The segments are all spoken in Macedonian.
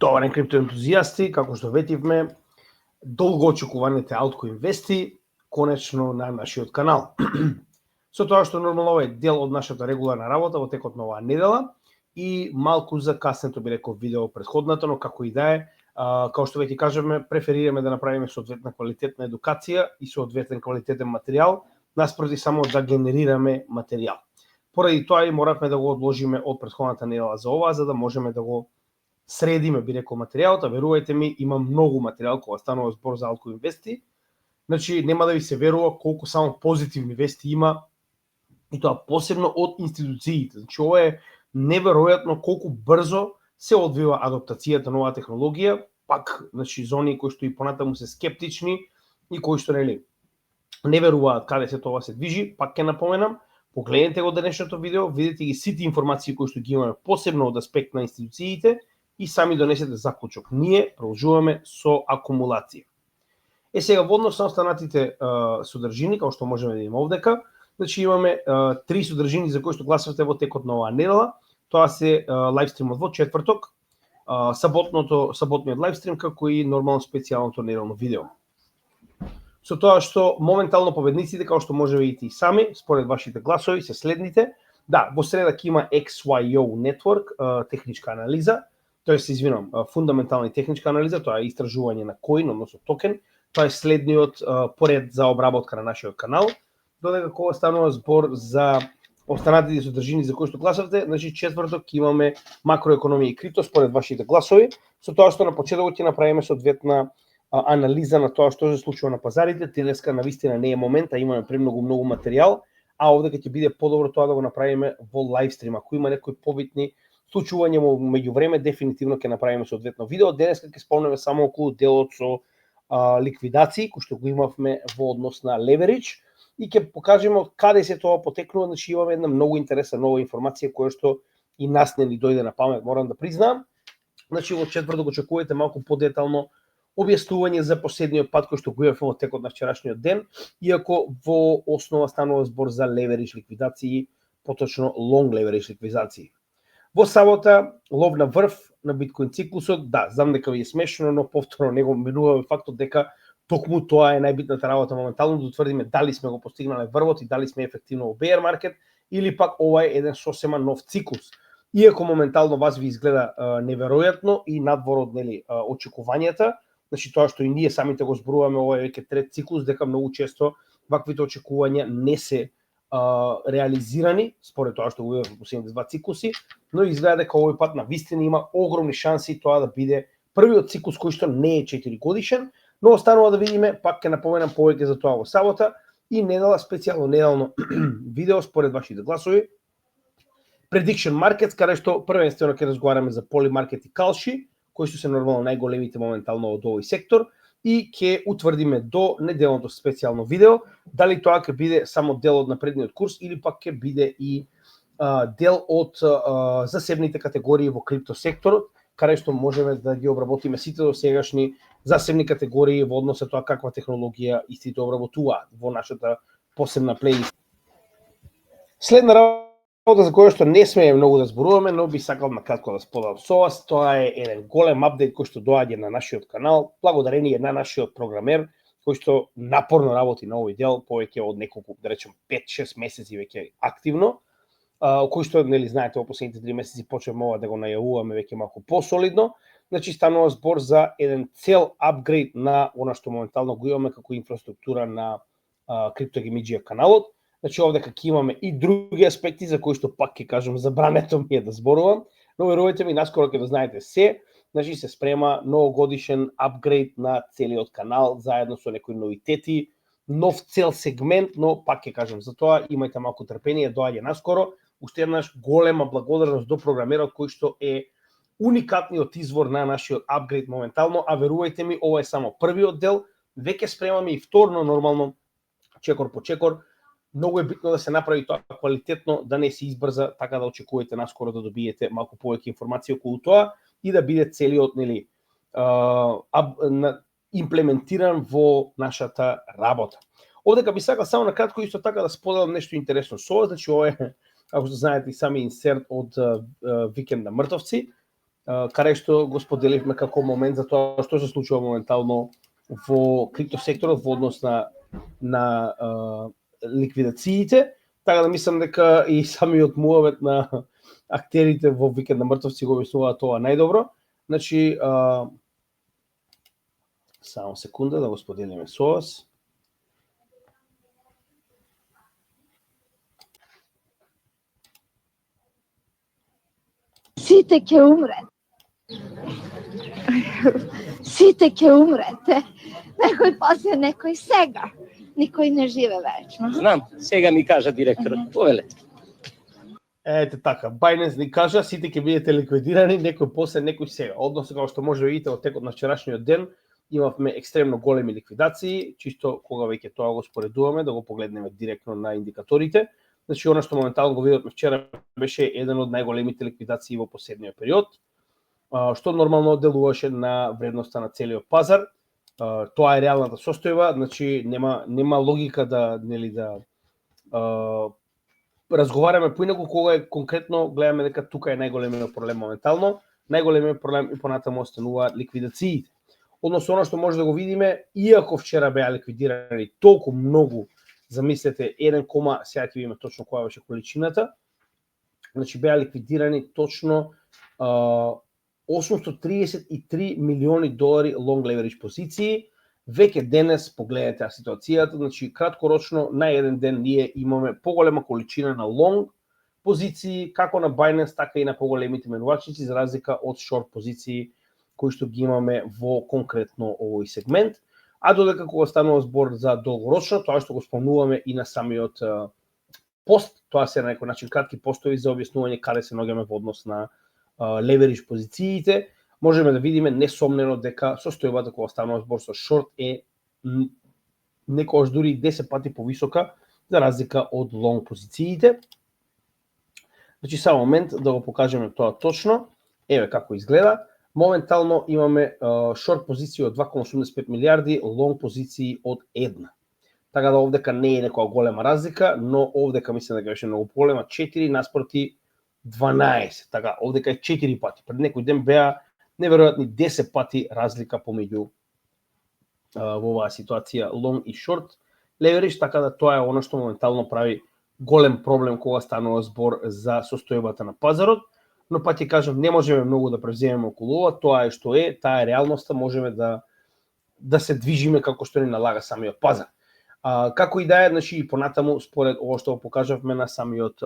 Добар ден, криптоентузијасти, како што ветивме, долго очекуваните Altcoin вести, конечно на нашиот канал. Со тоа што нормално ова е дел од нашата регуларна работа во текот на оваа недела и малку закаснето би рекол видео претходната, но како и да е, како што веќе кажеме, преферираме да направиме соодветна квалитетна едукација и соодветен квалитетен материјал, наспроти само да генерираме материјал. Поради тоа и моравме да го одложиме од претходната недела за ова, за да можеме да го средиме, би рекол, материјалот, а верувајте ми, има многу материјал кога станува збор за Altcoin вести. Значи, нема да ви се верува колку само позитивни вести има, и тоа посебно од институциите. Значи, ова е неверојатно колку брзо се одвива адаптацијата на оваа технологија, пак, значи, зони кои што и понатаму се скептични и кои што не веруваат каде се тоа се движи, пак ќе напоменам, погледнете го денешното видео, видите ги сите информации кои што ги имаме посебно од аспект на институциите, и сами донесете заклучок. Ние продолжуваме со акумулација. Сега во однос на останатите содржини, како што можеме да видиме овдека, значи имаме три содржини за кои што гласавте во текот на оваа недела. Тоа се лајвстримот во четврток, саботниот лајвстрим, како и нормално специјалното неделно видео. Со тоа што моментално победниците, како што може видите и сами, според вашите гласови, се следните. Да, во среда ќе има XYO Network, техничка анализа, фундаментална и техничка анализа, тоа е истражување на коин, односно токен. Тоа е следниот поред за обработка на нашиот канал. Додека кога станува збор за останатите содржини за кои што гласавте, значи четврток ќе имаме макроекономија и крипто според вашите гласови, со тоа што на почетокот ќе направиме соодветна анализа на тоа што се случува на пазарите. Денеска навистина не е момент, а имаме премногу материјал, а овдека ќе биде подобро тоа да го направиме во лајвстрим. Ако има некои побитни случување меѓу време, дефинитивно ќе направиме соодветно видео. Денеска ќе спомнеме само околу делот со ликвидации, кој што го имавме во однос на леверидж, и ќе покажеме од каде се тоа потекнува. Значи имаме една многу интересна нова информација која што и нас не ни дојде на памет, морам да признам. Значи во четврток очекувате малку подетално објаснување за последниот пат кој што го имавме во текот на вчерашниот ден, иако во основа станува збор за леверидж ликвидации, поточно лонг леверидж ликвидации. Во сабота, лов на врв на биткоин циклусот, да, знам дека ви е смешно, но повторно него минуваме фактот дека токму тоа е најбитната работа моментално, да утврдиме дали сме го постигнале врвот и дали сме ефективно во bear маркет, или пак ова е еден сосема нов циклус. Иако моментално вас ви изгледа неверојатно и надвор од очекувањата, значи тоа што и ние самите го зборуваме, ова е веќе трет циклус, дека многу често ваквите очекувања не се реализирани според тоа што го видовме во последните два циклуси, но изгледа дека овој пат на вистина има огромни шанси тоа да биде првиот циклус кој што не е 4 годишен, но останува да видиме, пак ќе напоменам повеќе за тоа во сабота и недела, специјално неделно видео според вашите гласови. Prediction Markets, каде што првенствено ќе разговараме за Polymarket и Kalshi, кои што се нормално најголемите моментално од овој сектор, и ќе утврдиме до неделното специјално видео дали тоа ќе биде само дел од напредниот курс или пак ќе биде и дел од засебните категории во крипто секторот, каде што можеме да ги обработиме сите досегашни засебни категории во однос на тоа каква технологија истите обработуваат во нашата посебна плейлист. Следна работа за која што не смеем многу да зборуваме, но би сакал накратко да споделам со вас, тоа е еден голем апдейт кој што доаѓа на нашиот канал, благодарение на нашиот програмер кој што напорно работи на овој дел повеќе од неколку, да речем 5-6 месеци веќе активно, кој што нели знаете во последните 3 месеци почнавме ова да го најавуваме веќе малку посолидно. Значи станува збор за еден цел апгрейд на она што моментално го имаме како инфраструктура на CryptoGamingGia каналот. Значи овдека ќе имаме и други аспекти за кои што пак ќе кажам забрането ми е да зборувам, но верувајте ми, наскоро ќе да знаете се. Значи се спрема новогодишен апгрейд на целиот канал заедно со некои новитети, нов цел сегмент, но пак ќе кажам за тоа, имајте малку трпение, доаѓа наскоро. Уште еднаш голема благодарност до програмерот кој што е уникатниот извор на нашиот апгрейд моментално, а верувајте ми, ова е само првиот дел, веќе спремаме и вторно нормално, чекор по чекор. Многу е битно да се направи тоа квалитетно, да не се избрза, така да очекувате наскоро да добиете малку повеќе информација околу тоа и да биде целиот имплементиран во нашата работа. Овдека би сакал само накратко исто така да споделам нешто интересно со вас, значи ова е, ако што знаете, сами инсерт од Викенд на мртовци. каде што го споделивме како момент за тоа што се случува моментално во криптосекторот во однос на ликвидациите, така да мислам дека и самиот муавет на актерите во Викенд на мртовци го објаснуваат тоа најдобро. Значи, само секунда да го споделиме со вас. Сите ќе умрете. Сите ќе умрете. Некој после, некој сега. Никој не живе вечно. Знам, сега ми кажа директорот. Повеле. Ете така, Binance ни кажа, сите ќе бидете ликвидирани, некој после, некој сега. Односно, како што може да видите од текот на вчерашниот ден, имавме екстремно големи ликвидации, чисто кога веќе тоа го споредуваме, да го погледнеме директно на индикаторите. Значи, она што моментално го видовме вчера беше еден од најголемите ликвидации во последниот период, што нормално делуваше на вредноста на целиот пазар. Тоа е реалната состојба, значи нема логика да разговараме поинаку кога е конкретно гледаме дека тука е најголемиот проблем моментално. Најголемиот проблем и понатаму остануваат ликвидациите. Односно, оно што може да го видиме, иако вчера беа ликвидирани толку многу, замислете 1, сега ќе видиме точно која беше количината, значи беа ликвидирани точно 833 милиони долари long leverage позиции. Веќе денес погледнете ситуацијата, значи краткорочно на еден ден ние имаме поголема количина на long позиции, како на Binance, така и на поголемите менувачници, за разлика од short позиции кои што ги имаме во конкретно овој сегмент. А додека кога станува збор за долгорочно, тоа што го спомнуваме и на самиот пост, тоа се на некој начин кратки постови за објаснување каде се наоѓаме во однос на leverage позициите, можеме да видиме несомнено дека состојбата кога станува збор со шорт е некогаш дури 10 пати повисока за разлика од лонг позициите. Значи само момент да го покажеме тоа точно. Еве како изгледа. Моментално имаме шорт позиции од 2,85 милиарди, лонг позиции од 1. Така да овдека не е некоја голема разлика, но овдека мислам дека беше многу поголема, 4 наспроти 12. Така, овдека е 4 пати. Пред некој ден беа неверојатни 10 пати разлика помеѓу во оваа ситуација long и short leverage, така да тоа е она што моментално прави голем проблем кога станува збор за состојбата на пазарот, но па ќе кажам, не можеме многу да превземеме околу ова, тоа е што е, таа е реалноста, можеме да се движиме како што ни налага самиот пазар. Како и да е, значи и понатаму според ова што го покажавме на самиот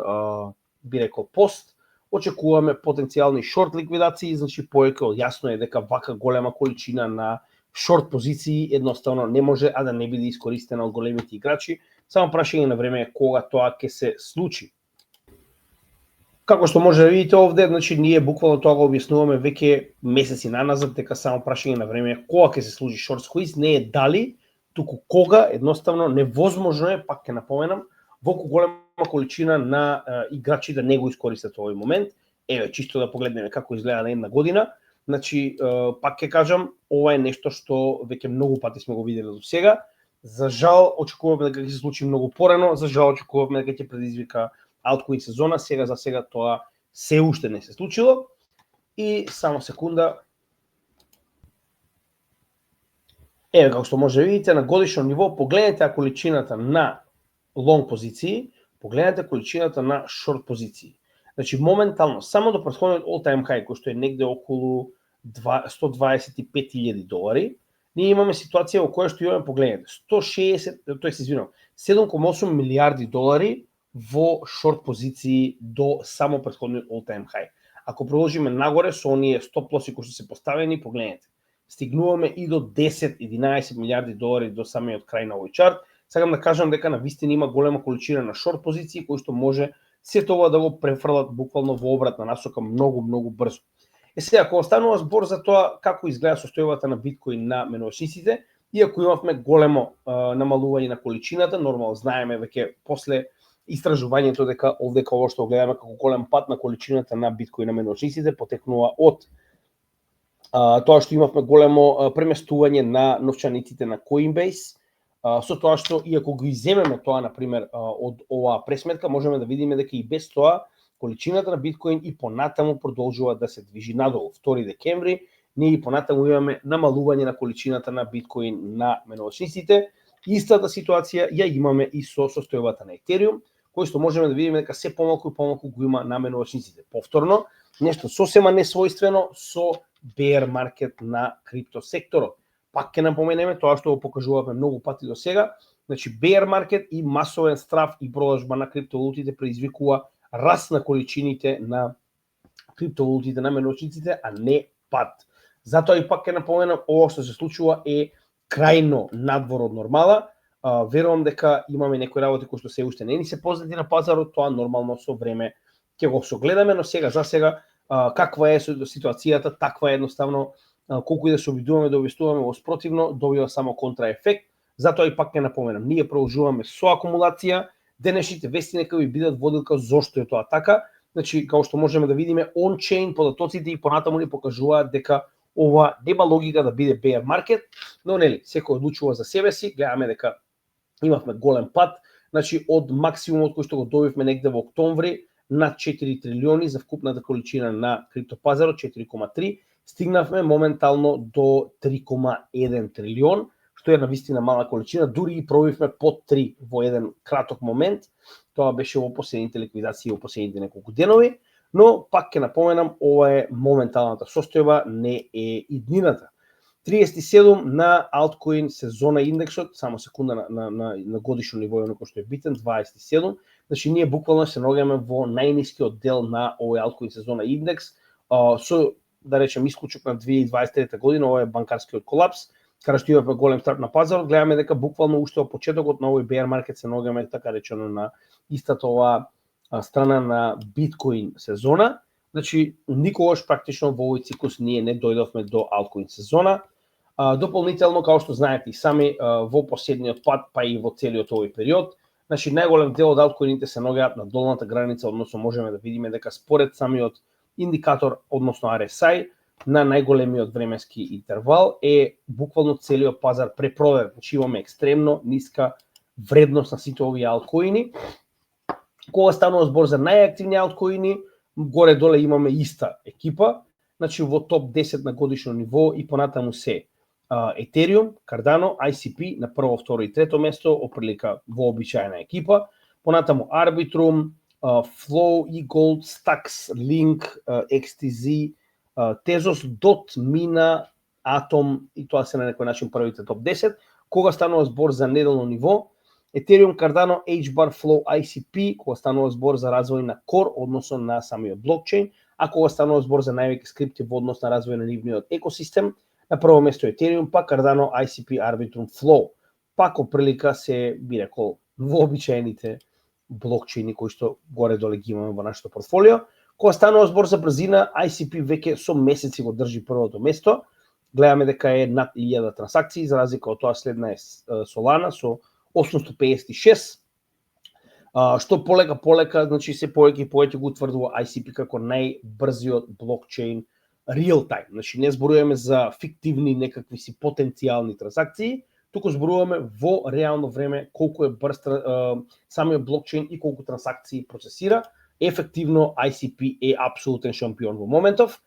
би рекол пост, очекуваме потенцијални шорт ликвидации, значи повеќе од јасно е дека вака голема количина на шорт позиции едноставно не може да не биде искористена од големите играчи, само прашање на време кога тоа ќе се случи. Како што може да видите овде, значи ние буквално тоа го објаснуваме веќе месеци наназад, дека само прашање на време кога ќе се случи шорт сквиз, не е дали, туку кога, едноставно невозможно е, пак ќе напоменам, волку голема количина на играчи да не го искористат овој момент. Еве, чисто да погледнеме како изгледа на една година. Значи, пак ќе кажам, ова е нешто што веќе многу пати сме го виделе до сега. За жал, очекуваме дека ќе се случи многу порано, за жал очекуваме дека ќе предизвика altcoin сезона, сега за сега тоа се уште не се случило. И само секунда. Еве, како што може да видите, на годишно ниво погледнете количината на long позиции, погледнете количината на short позиции. Значи, моментално, само до претходниот all-time high, кој што е негде околу $125,000, ние имаме ситуација во која што имаме, погледнете, 7,8 милиарди долари во шорт позиции до само претходниот all-time high. Ако продолжиме нагоре со оние стоп-лоси кои што се поставени, погледнете, стигнуваме и до 10-11 милиарди долари до самиот крај на овој чарт. Сакам да кажам дека на вистина има голема количина на шорт позиции кои што може сето ова да го префрлат буквално во обратна насока многу брзо. Сега, кога станува збор за тоа како изгледа состојбата на биткоин на менувачниците, иако имавме големо намалување на количината, нормално знаеме веќе после истражувањето дека овдека ово што гледаме како голем пат на количината на биткоин на менувачниците потекнува од тоа што имавме големо преместување на новчаниците на Coinbase, со тоа што, иако го иземеме тоа, например, од оваа пресметка, можеме да видиме дека и без тоа количината на биткоин и понатаму продолжува да се движи надолу. 2 декември ние и понатаму имаме намалување на количината на биткоин на меновачниците. Истата ситуација ја имаме и со состојбата на Етериум, кој што можеме да видиме дека се помалку и помалку го има на меновачниците. Повторно, нешто сосема несвојствено со bear маркет на криптосекторот. Пак ќе напоменеме тоа што го покажуваме многу пати до сега. Значи, bear маркет и масовен страф и продажба на криптовалутите предизвикува раст на количините на криптовалутите на меновачниците, а не пад. Затоа и пак ќе напоменам, ова што се случува е крајно надвор од нормала. Верувам дека имаме некои работи кои што се уште не ни се познати на пазарот, тоа нормално со време ќе го согледаме, но сега за сега каква е ситуацијата, таква е едноставно, колку и да се обидуваме да обвестуваме во спротивно, добива само контраефект. Затоа и пак ќе напоменам, ние продолжуваме со акумулација, денешните вести нека ви бидат водилка зошто е тоа така. Значи, како што можеме да видиме, on-chain податоците и понатаму ни покажуваат дека ова нема логика да биде bear маркет, но нели, секој одлучува за себе си. Гледаме дека имавме голем пад, значи од максимумот кој што го добивме негде во октомври над 4 трилиони за вкупната количина на криптопазарот 4,3, стигнавме моментално до 3,1 трилион, што е навистина мала количина, дури и пробивме под 3 во еден краток момент. Тоа беше во последните ликвидации во последните неколку денови, но пак ќе напоменам, ова е моменталната состојба, не е иднината. 37 на алткоин сезона индексот, само секунда на годишно ниво е кој што е битен, 27. Значи ние буквално се наоѓаме во најнискиот дел на овој алткоин сезона индекс, со да речем исклучок на 2023 година, ова е банкарскиот колапс, каде што имаме голем старт на пазарот. Гледаме дека буквално уште од почетокот на овој bear маркет се наоѓаме така речено на истата оваа страна на биткоин сезона. Значи никогаш практично во овој циклус ние не дојдовме до алткоин сезона. Дополнително, како што знаете и сами, во последниот пат, па и во целиот овој период, значи најголем дел од алткоините се наоѓаат на долната граница, односно можеме да видиме дека според самиот индикатор, односно RSI, на најголемиот временски интервал е буквално целиот пазар препродаден. Значи имаме екстремно ниска вредност на сите овие алткоини. Кога станува збор за најактивни алткоини, горе-доле имаме иста екипа. Значи во топ 10 на годишно ниво и понатаму се Ethereum, Cardano, ICP на прво, второ и трето место, оприлика вообичаена екипа. Понатаму Arbitrum, Flow, eGold, Stacks, Link, XTZ, Tezos, DOT, Mina, Atom и тоа се на некој начин првите топ 10. Кога станува збор за неделно ниво, Ethereum, Cardano, HBAR, Flow, ICP, кога станува збор за развој на Core, односно на самиот блокчейн, а кога станува збор за највеќе скрипти во однос на развој на нивниот екосистем, на прво место Ethereum, па Cardano, ICP, Arbitrum, Flow. Пак оприлика се, би рекол, вообичаените блокчейни кои што горе-доле ги имаме во нашето портфолио. Кога станува збор за брзина, ICP веќе со месеци го држи првото место. Гледаме дека е над 1000 трансакции, за разлика од тоа следна е Solana со 856. Што полека, значи се повеќе и повеќе го утврдува ICP како најбрзиот блокчейн real time. Значи не зборуваме за фиктивни некакви си потенцијални трансакции, туку зборуваме во реално време колку е брз самиот блокчейн и колку трансакции процесира. Ефективно ICP е апсолутен шампион во моментов.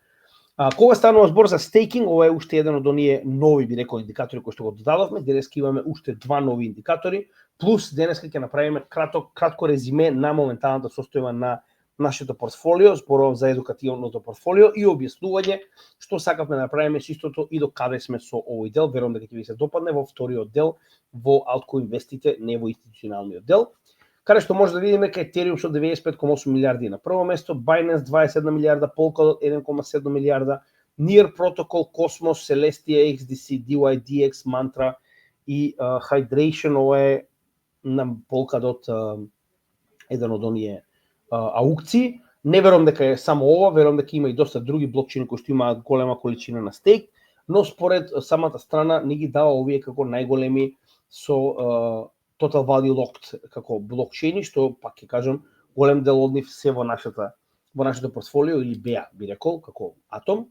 Кога станува збор за стейкинг, ова е уште еден од оние нови, би рекол, индикатори кои што го додадовме. Денеска имаме уште два нови индикатори, плюс денеска ќе направиме кратко резиме на моменталната состојба на нашето портфолио, зборувам за едукативното портфолио и објаснување што сакавме да направиме со истото и до каде сме со овој дел. Верувам дека ќе ви се допадне во вториот дел во Altcoin инвестите, не во институционалниот дел, каде што може да видиме дека Ethereum со 95,8 милиарди на прво место, Binance 21 милиарда, Polkadot 1,7 милиарда, Near Protocol, Cosmos, Celestia, XDC, DYDX, Mantra и Hydration, ова е на Polkadot еден од оние аукции. Не верувам дека е само ова, верувам дека има и доста други блокчейни кои што имаат голема количина на стейк, но според самата страна не ги дава овие како најголеми со Total Value Locked како блокчейни, што пак ќе кажам, голем дел од нив се во нашето портфолио или беа, би рекол, како Atom.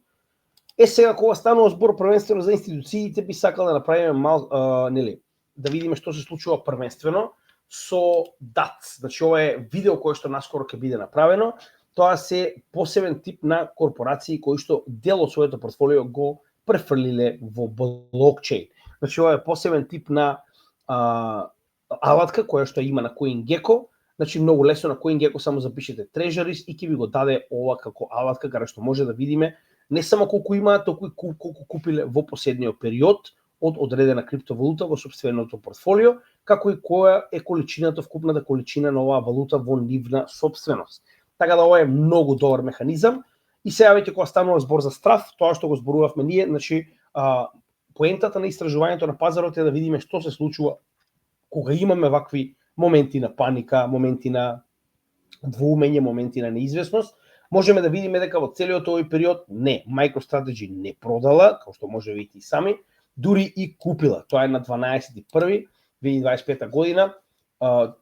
Сега кога станува збор првенствено за институциите, би сакал да направиме да видиме што се случува првенствено со DATS. Значи ова е видео кое што наскоро ќе биде направено тоа се посебен тип на корпорации кои што дел од своето портфолио го префрлиле во блокчейн. Значи ова е посебен тип на алатка која што има на CoinGecko. Значи многу лесно на CoinGecko само запишете Treasuries и ќе ви го даде ова како алатка каде што може да видиме не само колку имаат, туку и колку купиле во последниот период од одредена криптовалута во сопственото портфолио, како и која е количината, вкупната количина на оваа валута во нивна сопственост. Така да ова е многу добар механизам. И сега веќе кога станува збор за страф, тоа што го зборувавме ние, значи поентата на истражувањето на пазарот е да видиме што се случува кога имаме вакви моменти на паника, моменти на двоумење, моменти на неизвестност. Можеме да видиме дека во целиот овој период не, MicroStrategy не продала, како што може видите и сами, дури и купила. Тоа е на 12.1.2025 година,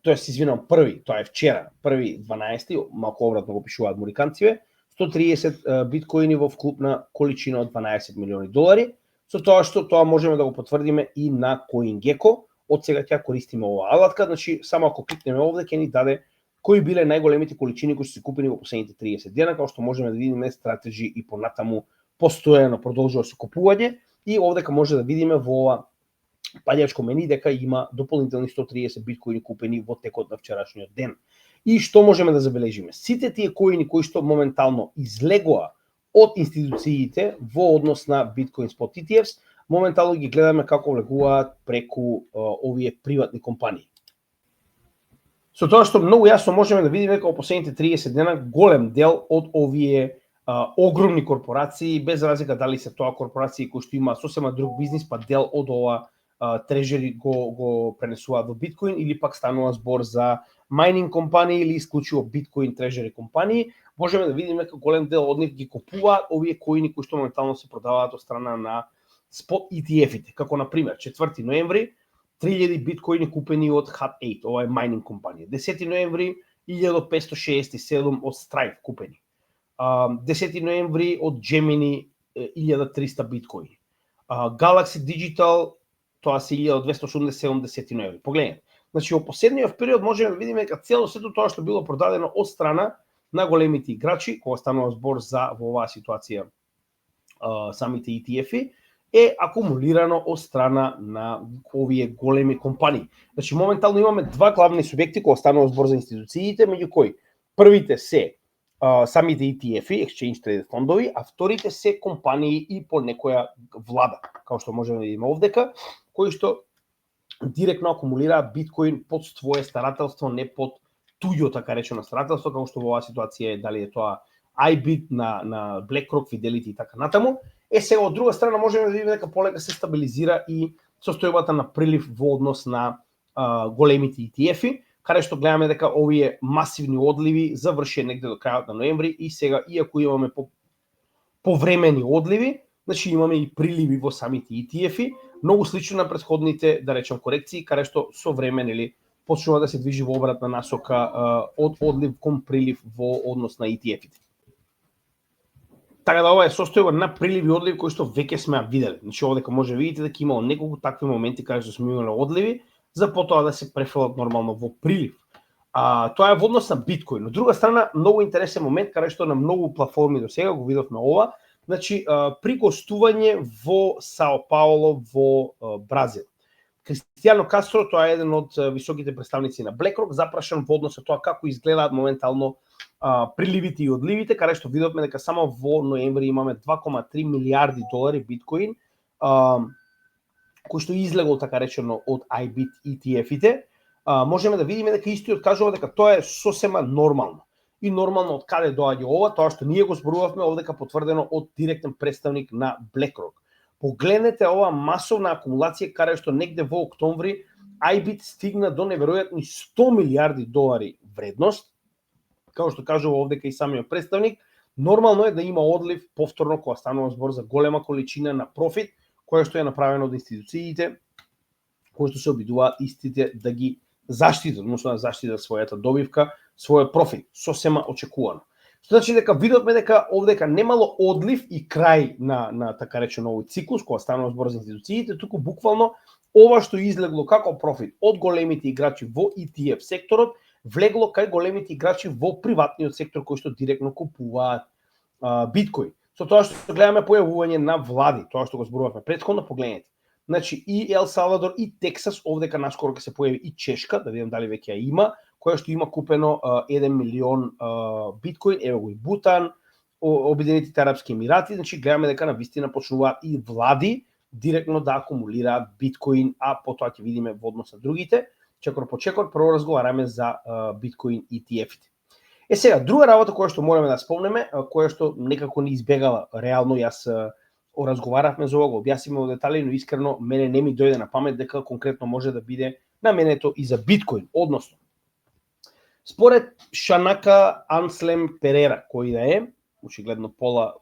тоест извинувам, тоа е вчера, 1.12, малку обратно го пишуваат американците, 130 биткоини во вкупна количина од 12 милиони долари, со тоа што тоа можеме да го потврдиме и на CoinGecko. Од сега ќе користиме оваа алатка, значи само ако кликнеме овде ќе ни даде кои биле најголемите количини кои се купени во последните 30 дена, како што можеме да видиме Strategy и понатаму постојано продолжува со купување и овде може да видиме во ова паѓачко мени дека има дополнителни 130 биткоини купени во текот на вчерашниот ден. И што можеме да забележиме? Сите тие коини кои што моментално излегоа од институциите во однос на Bitcoin Spot ETFs, моментално ги гледаме како влегуваат преку овие приватни компании. Со тоа што многу јасно можеме да видиме дека во последните 30 дена голем дел од овие огромни корпорации, без разлика дали се тоа корпорации кои што имаат сосема друг бизнис, па дел од ова трежери го пренесуваат во биткоин или пак станува збор за майнинг компании или исклучиво биткоин трежери компании, можеме да видиме дека голем дел од нив ги купуваат овие коини кои што моментално се продаваат од страна на спот ETF-ите, како на пример 4 ноември 3000 биткоини купени од Hut 8, ова е майнинг компанија. 10 ноември 1567 од Stripe купени. 10 ноември од Gemini 1300 биткоини. Galaxy Digital тоа се 1287 10 ноември. Погледнете. Значи во последниот период можеме да видиме дека цело сето тоа што било продадено од страна на големите играчи, кога станува збор за во оваа ситуација самите ETF-и, е акумулирано од страна на овие големи компании. Значи моментално имаме два главни субјекти кога станува збор за институциите, меѓу кои првите се самите ETF-и, Exchange Traded фондови, а вторите се компании и по некоја влада, како што можеме да видиме овдека, кои што директно акумулираат биткоин под свое старателство, не под туѓо така речено старателство, како што во оваа ситуација е дали е тоа iBit на BlackRock, Fidelity и така натаму. Сега од друга страна можеме да видиме дека полека се стабилизира и состојбата на прилив во однос на големите ETF-и, каде што гледаме дека овие масивни одливи завршија негде до крајот на ноември и сега, иако имаме повремени одливи, значи имаме и приливи во самите ETF-и, многу слично на претходните, да речем, корекции, каде што со време почнува да се движи во обратна насока од одлив кон прилив во однос на ETF-ите. Така да ова е состојба на приливи и одливи кои што веќе сме виделе. Значи овде може да видите дека имало неколку такви моменти каде што сме имале одливи, за потоа да се префрлат нормално во прилив. Тоа е во однос на биткоин. Од друга страна, многу интересен момент каде што на многу платформи до сега го видовме ова, значи при гостување во Сао Пауло во Бразил. Кристијано Кастро, тоа е еден од високите представници на BlackRock, запрашан во однос на тоа како изгледаат моментално приливите и одливите, каде што видовме дека само во ноември имаме 2,3 милиарди долари биткоин, кој што излегол така речено од iBit ETF-ите. Можеме да видиме дека истиот кажува дека тоа е сосема нормално. И нормално од каде доаѓа ова, тоа што ние го зборувавме овдека потврдено од директен представник на BlackRock. Погледнете ова масовна акумулација каде што негде во октомври iBit стигна до неверојатни 100 милиарди долари вредност. Како што кажува овдека и самиот представник, нормално е да има одлив повторно кога станува збор за голема количина на профит, која што е направено од институциите, кои што се обидуваат истите да ги заштитат, односно да заштитат својата добивка, својот профит, сосема очекувано. Што значи дека видовме дека овдека немало одлив и крај на така речено овој циклус, кога станува збор за институциите, туку буквално ова што излегло како профит од големите играчи во ETF секторот влегло кај големите играчи во приватниот сектор кои што директно купуваат биткоин. Со тоа што гледаме појавување на влади, тоа што го зборувавме претходно, погледнете. Значи и Ел Салвадор и Тексас, овдека наскоро ќе се појави и Чешка, да видам дали веќе ја има, која што има купено 1 милион биткоин, ево го и Бутан, Обединетите арапски емирати, значи гледаме дека навистина почнуваат и влади директно да акумулираат биткоин, а потоа ќе видиме во однос на другите. Чекор по чекор, прво разговараме за биткоин ETF-ите. Сега, друга работа која што мораме да спомнеме, која што некако ни избегала реално, јас разговаравме за ова, го објасниме во детали, но искрено мене не ми дојде на памет дека конкретно може да биде наменето и за биткоин, односно според Шанака Анслем Перера, кој да е, очигледно пола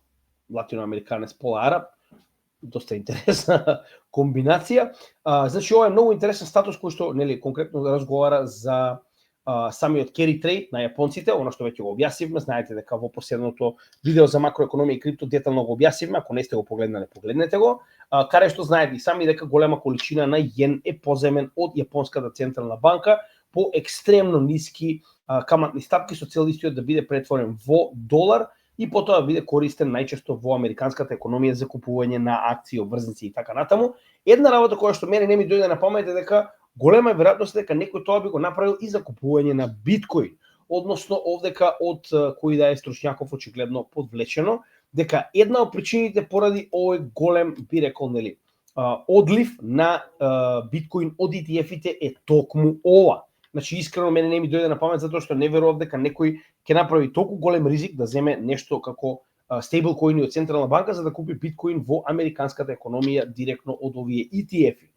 латиноамериканец, пола араб, доста интересна комбинација. Значи ова е многу интересен статус кој што нели конкретно разговара за самиот carry trade на јапонците, она што веќе го објаснивме, знаете дека во последното видео за макроекономија и крипто детално го објаснивме, ако не сте го погледнале, погледнете го, каде што знаете и сами дека голема количина на јен е поземен од јапонската централна банка по екстремно ниски каматни стапки со цел истиот да биде претворен во долар и потоа да биде користен најчесто во американската економија за купување на акции, обврзници и така натаму. Една работа која што мене не ми дојде на памет е дека голема е веројатност дека некој тоа би го направил и за купување на биткоин, односно овдека од кој да е стручњаков очигледно подвлечено, дека една од причините поради овој голем, би рекол, нели, одлив на биткоин од ETF-ите е токму ова. Значи искрено мене не ми дојде на памет затоа што не верувам дека некој ќе направи толку голем ризик да земе нешто како стейблкоини од централна банка за да купи биткоин во американската економија директно од овие ETF-и.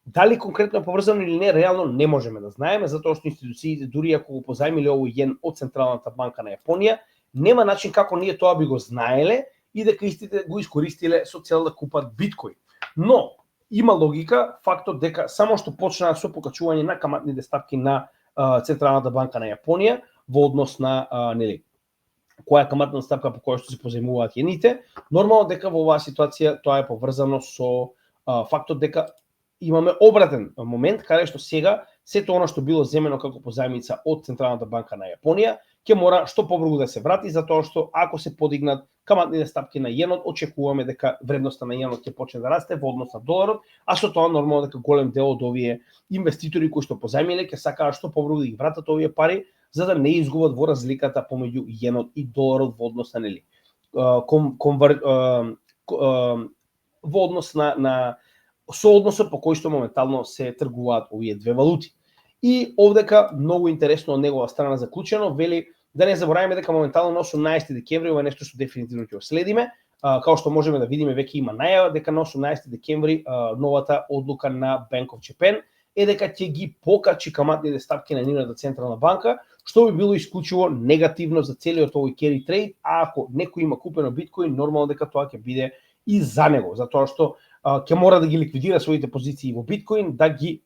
Дали конкретно е поврзано или не, реално не можеме да знаеме, затоа што институциите, дури ако го позајмиле овој јен од Централната банка на Јапонија, нема начин како ние тоа би го знаеле и дека истите го искористиле со цел да купат биткоин. Но има логика фактот дека само што почнаа со покачување на каматните стапки на Централната банка на Јапонија во однос на нели која каматна стапка по која што се позајмуваат јените, нормално дека во оваа ситуација тоа е поврзано со фактот дека имаме обратен момент каде што сега сето она што било земено како позајмица од Централната банка на Јапонија ќе мора што побрзо да се врати, затоа што ако се подигнат каматните стапки на јенот, очекуваме дека вредноста на јенот ќе почне да расте во однос на доларот, а со тоа нормално дека голем дел од овие инвеститори кои што позајмиле ќе сакаат што побрзо да ги вратат овие пари, за да не изгубат во разликата помеѓу јенот и доларот во однос на нели во однос на соодносот по кој што моментално се тргуваат овие две валути. И овдека многу интересно од негова страна заклучено, вели да не забораваме дека моментално на 18 декември, ова е нешто што дефинитивно ќе го следиме, као што можеме да видиме веќе има најава дека на 18 декември новата одлука на Bank of Japan е дека ќе ги покачи каматните стапки на нивната централна банка, што би било исклучиво негативно за целиот овој carry trade, а ако некој има купено биткоин, нормално дека тоа ќе биде и за него, затоа што ќе мора да ги ликвидира своите позиции во биткоин, да ги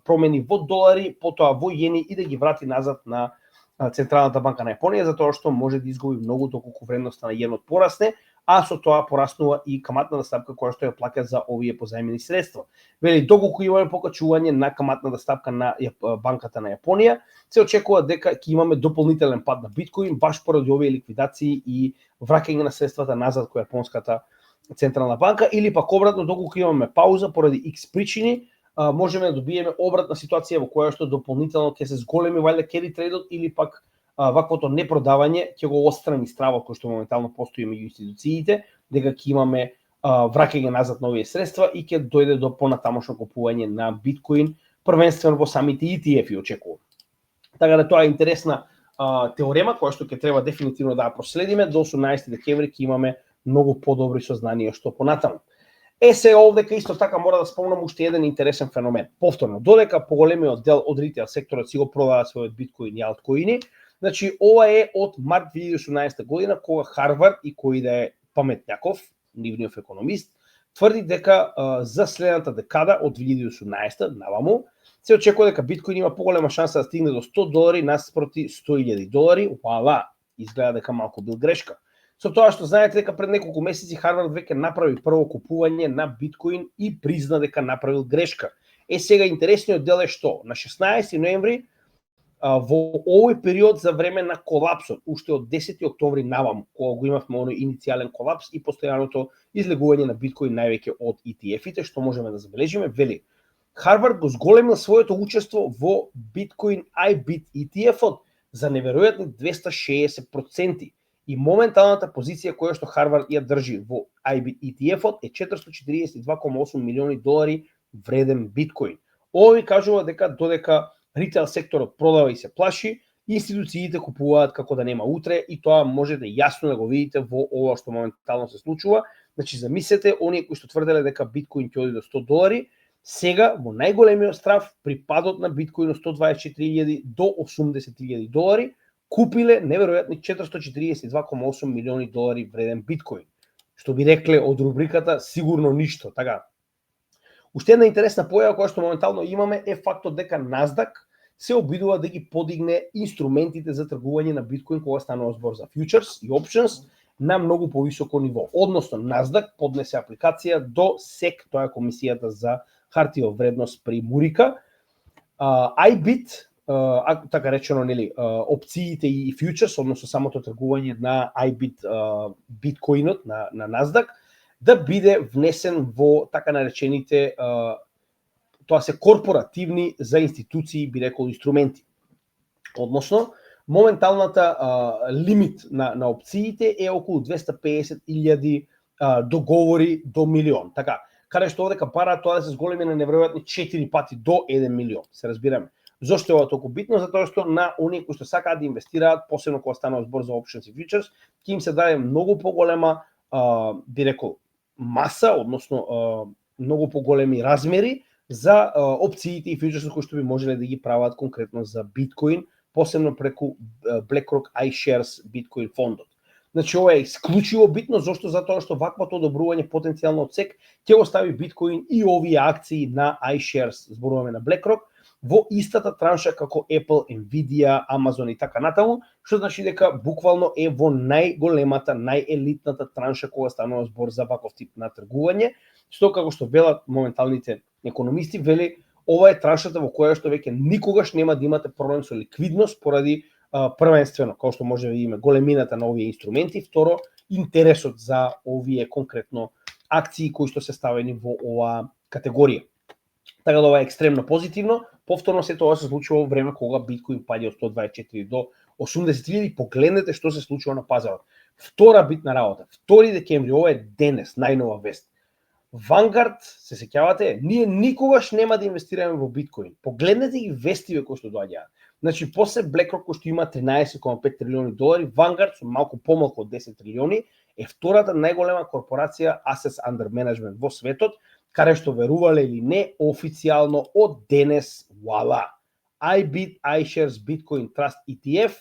промени во долари, потоа во јени и да ги врати назад на Централната банка на Јапонија, затоа што може да изгуби многу доколку вредноста на јенот порасне, а со тоа пораснува и каматната стапка која што ја плаќа за овие позајмени средства. Вели, доколку имаме покачување на каматната стапка на банката на Јапонија, се очекува дека ќе имаме дополнителен пад на биткоин баш поради овие ликвидации и враќање на средствата назад кој јапонската Централна банка, или пак обратно, доколку имаме пауза поради X причини, можеме да добиеме обратна ситуација во која што дополнително ќе се зголеми вајде carry trade-от или пак ваквото непродавање ќе го отстрани стравот кој што моментално постои меѓу институциите, дека ќе имаме враќање назад на овие средства и ќе дојде до понатамошно купување на биткоин, првенствено во самите ETF-и очекувам. Така да тоа е интересна теорема која што ќе треба дефинитивно да ја проследиме. До 18 декември ќе имаме многу подобри сознанија што понатаму. Сега овдека исто така мора да спомнам уште еден интересен феномен. Повторно, додека поголемиот дел од ритейл секторот си го продава својот биткоин и алткоини, значи ова е од март 2018 година кога Харвард и кој да е паметњаков, нивниот економист, тврди дека за следната декада од 2018 наваму се очекува дека биткоин има поголема шанса да стигне до $100 наспроти $100,000. Вала, изгледа дека малку бил грешка. Со тоа што знаете дека пред неколку месеци Харвард веќе направи прво купување на биткоин и призна дека направил грешка. Сега интересниот дел е што на 16 ноември во овој период за време на колапсот, уште од 10 октомври наваму, кога го имавме оној иницијален колапс и постојаното излегување на биткоин највеќе од ETF-ите, што можеме да забележиме, вели Харвард го зголемил своето учество во биткоин iBit ETF-от за неверојатни 260% и моменталната позиција која што Харвард ја држи во iBit ETF-от е 442,8 милиони долари вреден биткоин. Ова ви кажува дека додека ритейл секторот продава и се плаши, институциите купуваат како да нема утре и тоа можете јасно да го видите во ова што моментално се случува. Значи замислете, оние кои што тврделе дека биткоин ќе оди до 100 долари, сега во најголемиот страф при падот на биткоин од 124.000 до 80.000 долари, купиле неверојатни 442,8 милиони долари вреден биткоин. Што би рекле од рубриката сигурно ништо, така. Уште една интересна појава која што моментално имаме е фактот дека Nasdaq се обидува да ги подигне инструментите за тргување на биткоин кога станува збор за фьючерс и опшенс на многу повисоко ниво. Односно, Nasdaq поднесе апликација до SEC, тоа е комисијата за хартија од вредност при Мурика. iBit, така речено, нели, опциите и фьючерс, односно самото тргување на iBit биткоинот на Nasdaq, да биде внесен во така наречените, тоа се корпоративни за институции, би рекол, инструменти. Односно, моменталната лимит на опциите е околу 250.000 договори до милион. Така, каде што овдека бараат тоа да се зголеми на неверојатни 4 пати до 1 милион, се разбираме. Зошто е ова толку битно? Затоа што на оние кои што сакаат да инвестираат, посебно кога станува збор за опшенс и фьючерс, ќе им се даде многу поголема, би рекол, маса, односно многу поголеми размери за опциите и фьючерси кои што би можеле да ги прават конкретно за биткоин, посебно преку BlackRock iShares биткоин фондот. Значи ова е исклучиво битно, зашто? Затоа што ваквото одобрување потенцијално од SEC ќе го стави биткоин и овие акции на iShares, зборуваме на BlackRock, во истата транша како Apple, Nvidia, Amazon и така натаму, што значи дека буквално е во најголемата, најелитната транша кога станува збор за ваков тип на тргување, што како што велат моменталните економисти, вели ова е траншата во која што веќе никогаш нема да имате проблем со ликвидност поради првенствено, како што може да видиме, големината на овие инструменти, второ, интересот за овие конкретно акции кои што се ставени во оваа категорија. Така да ова е екстремно позитивно. Повторно се тоа се случува во време кога биткоин паѓа од 124 до 80.000. Погледнете што се случува на пазарот. Втора битна работа. 2 декември, ова е денес, најнова вест. Vanguard, се сеќавате, ние никогаш нема да инвестираме во биткоин. Погледнете ги вестиве кои што доаѓаат. Значи, после BlackRock кој што има 13,5 трилиони долари, Vanguard со малку помалку од 10 трилиони е втората најголема корпорација Assets Under Management во светот, каде што верувале или не, официјално од денес, вуала, iBit iShares Bitcoin Trust ETF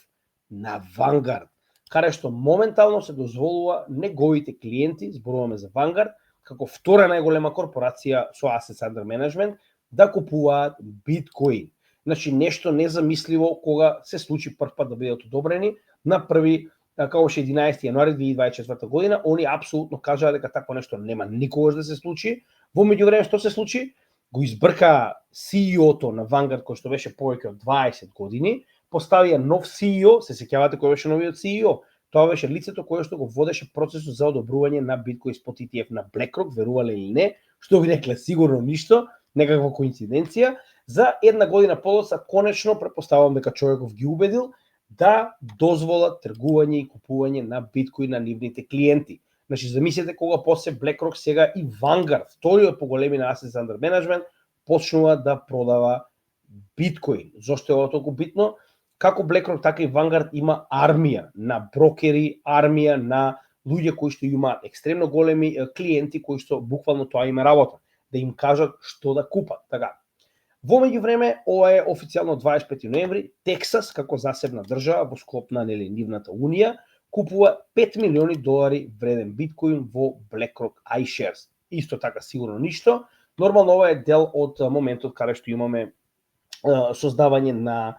на Vanguard, каде што моментално се дозволува неговите клиенти, зборуваме за Vanguard, како втора најголема корпорација со Assets Under Management, да купуваат биткоин. Значи, нешто незамисливо кога се случи прв пат да бидат одобрени на први, како 11 јануари 2024 година, они апсолутно кажаа дека такво нешто нема никогаш да се случи. Во меѓувреме што се случи? Го избрка CEO-то на Vanguard, кој што беше повеќе од 20 години, поставија нов CEO, се сеќавате кој беше новиот CEO? Тоа беше лицето кое што го водеше процесот за одобрување на биткоин спот ETF на BlackRock, верувале или не, што ви рекле сигурно ништо, некаква коинциденција. За една година подоцна, конечно, претпоставувам дека човеков ги убедил да дозволат тргување и купување на биткоин на нивните клиенти. Значи, замислете кога после BlackRock сега и Vanguard, вториот по големина Assets Under Management, почнува да продава биткоин. Зошто е ова толку битно? Како BlackRock, така и Vanguard има армија на брокери, армија на луѓе кои што имаат екстремно големи клиенти кои што буквално тоа има работа, да им кажат што да купат. Така. Во меѓувреме, ова е официјално 25 ноември, Тексас како засебна држава во склоп на нивната унија купува 5 милиони долари вреден биткоин во BlackRock iShares. Исто така сигурно ништо. Нормално ова е дел од моментот каде што имаме создавање на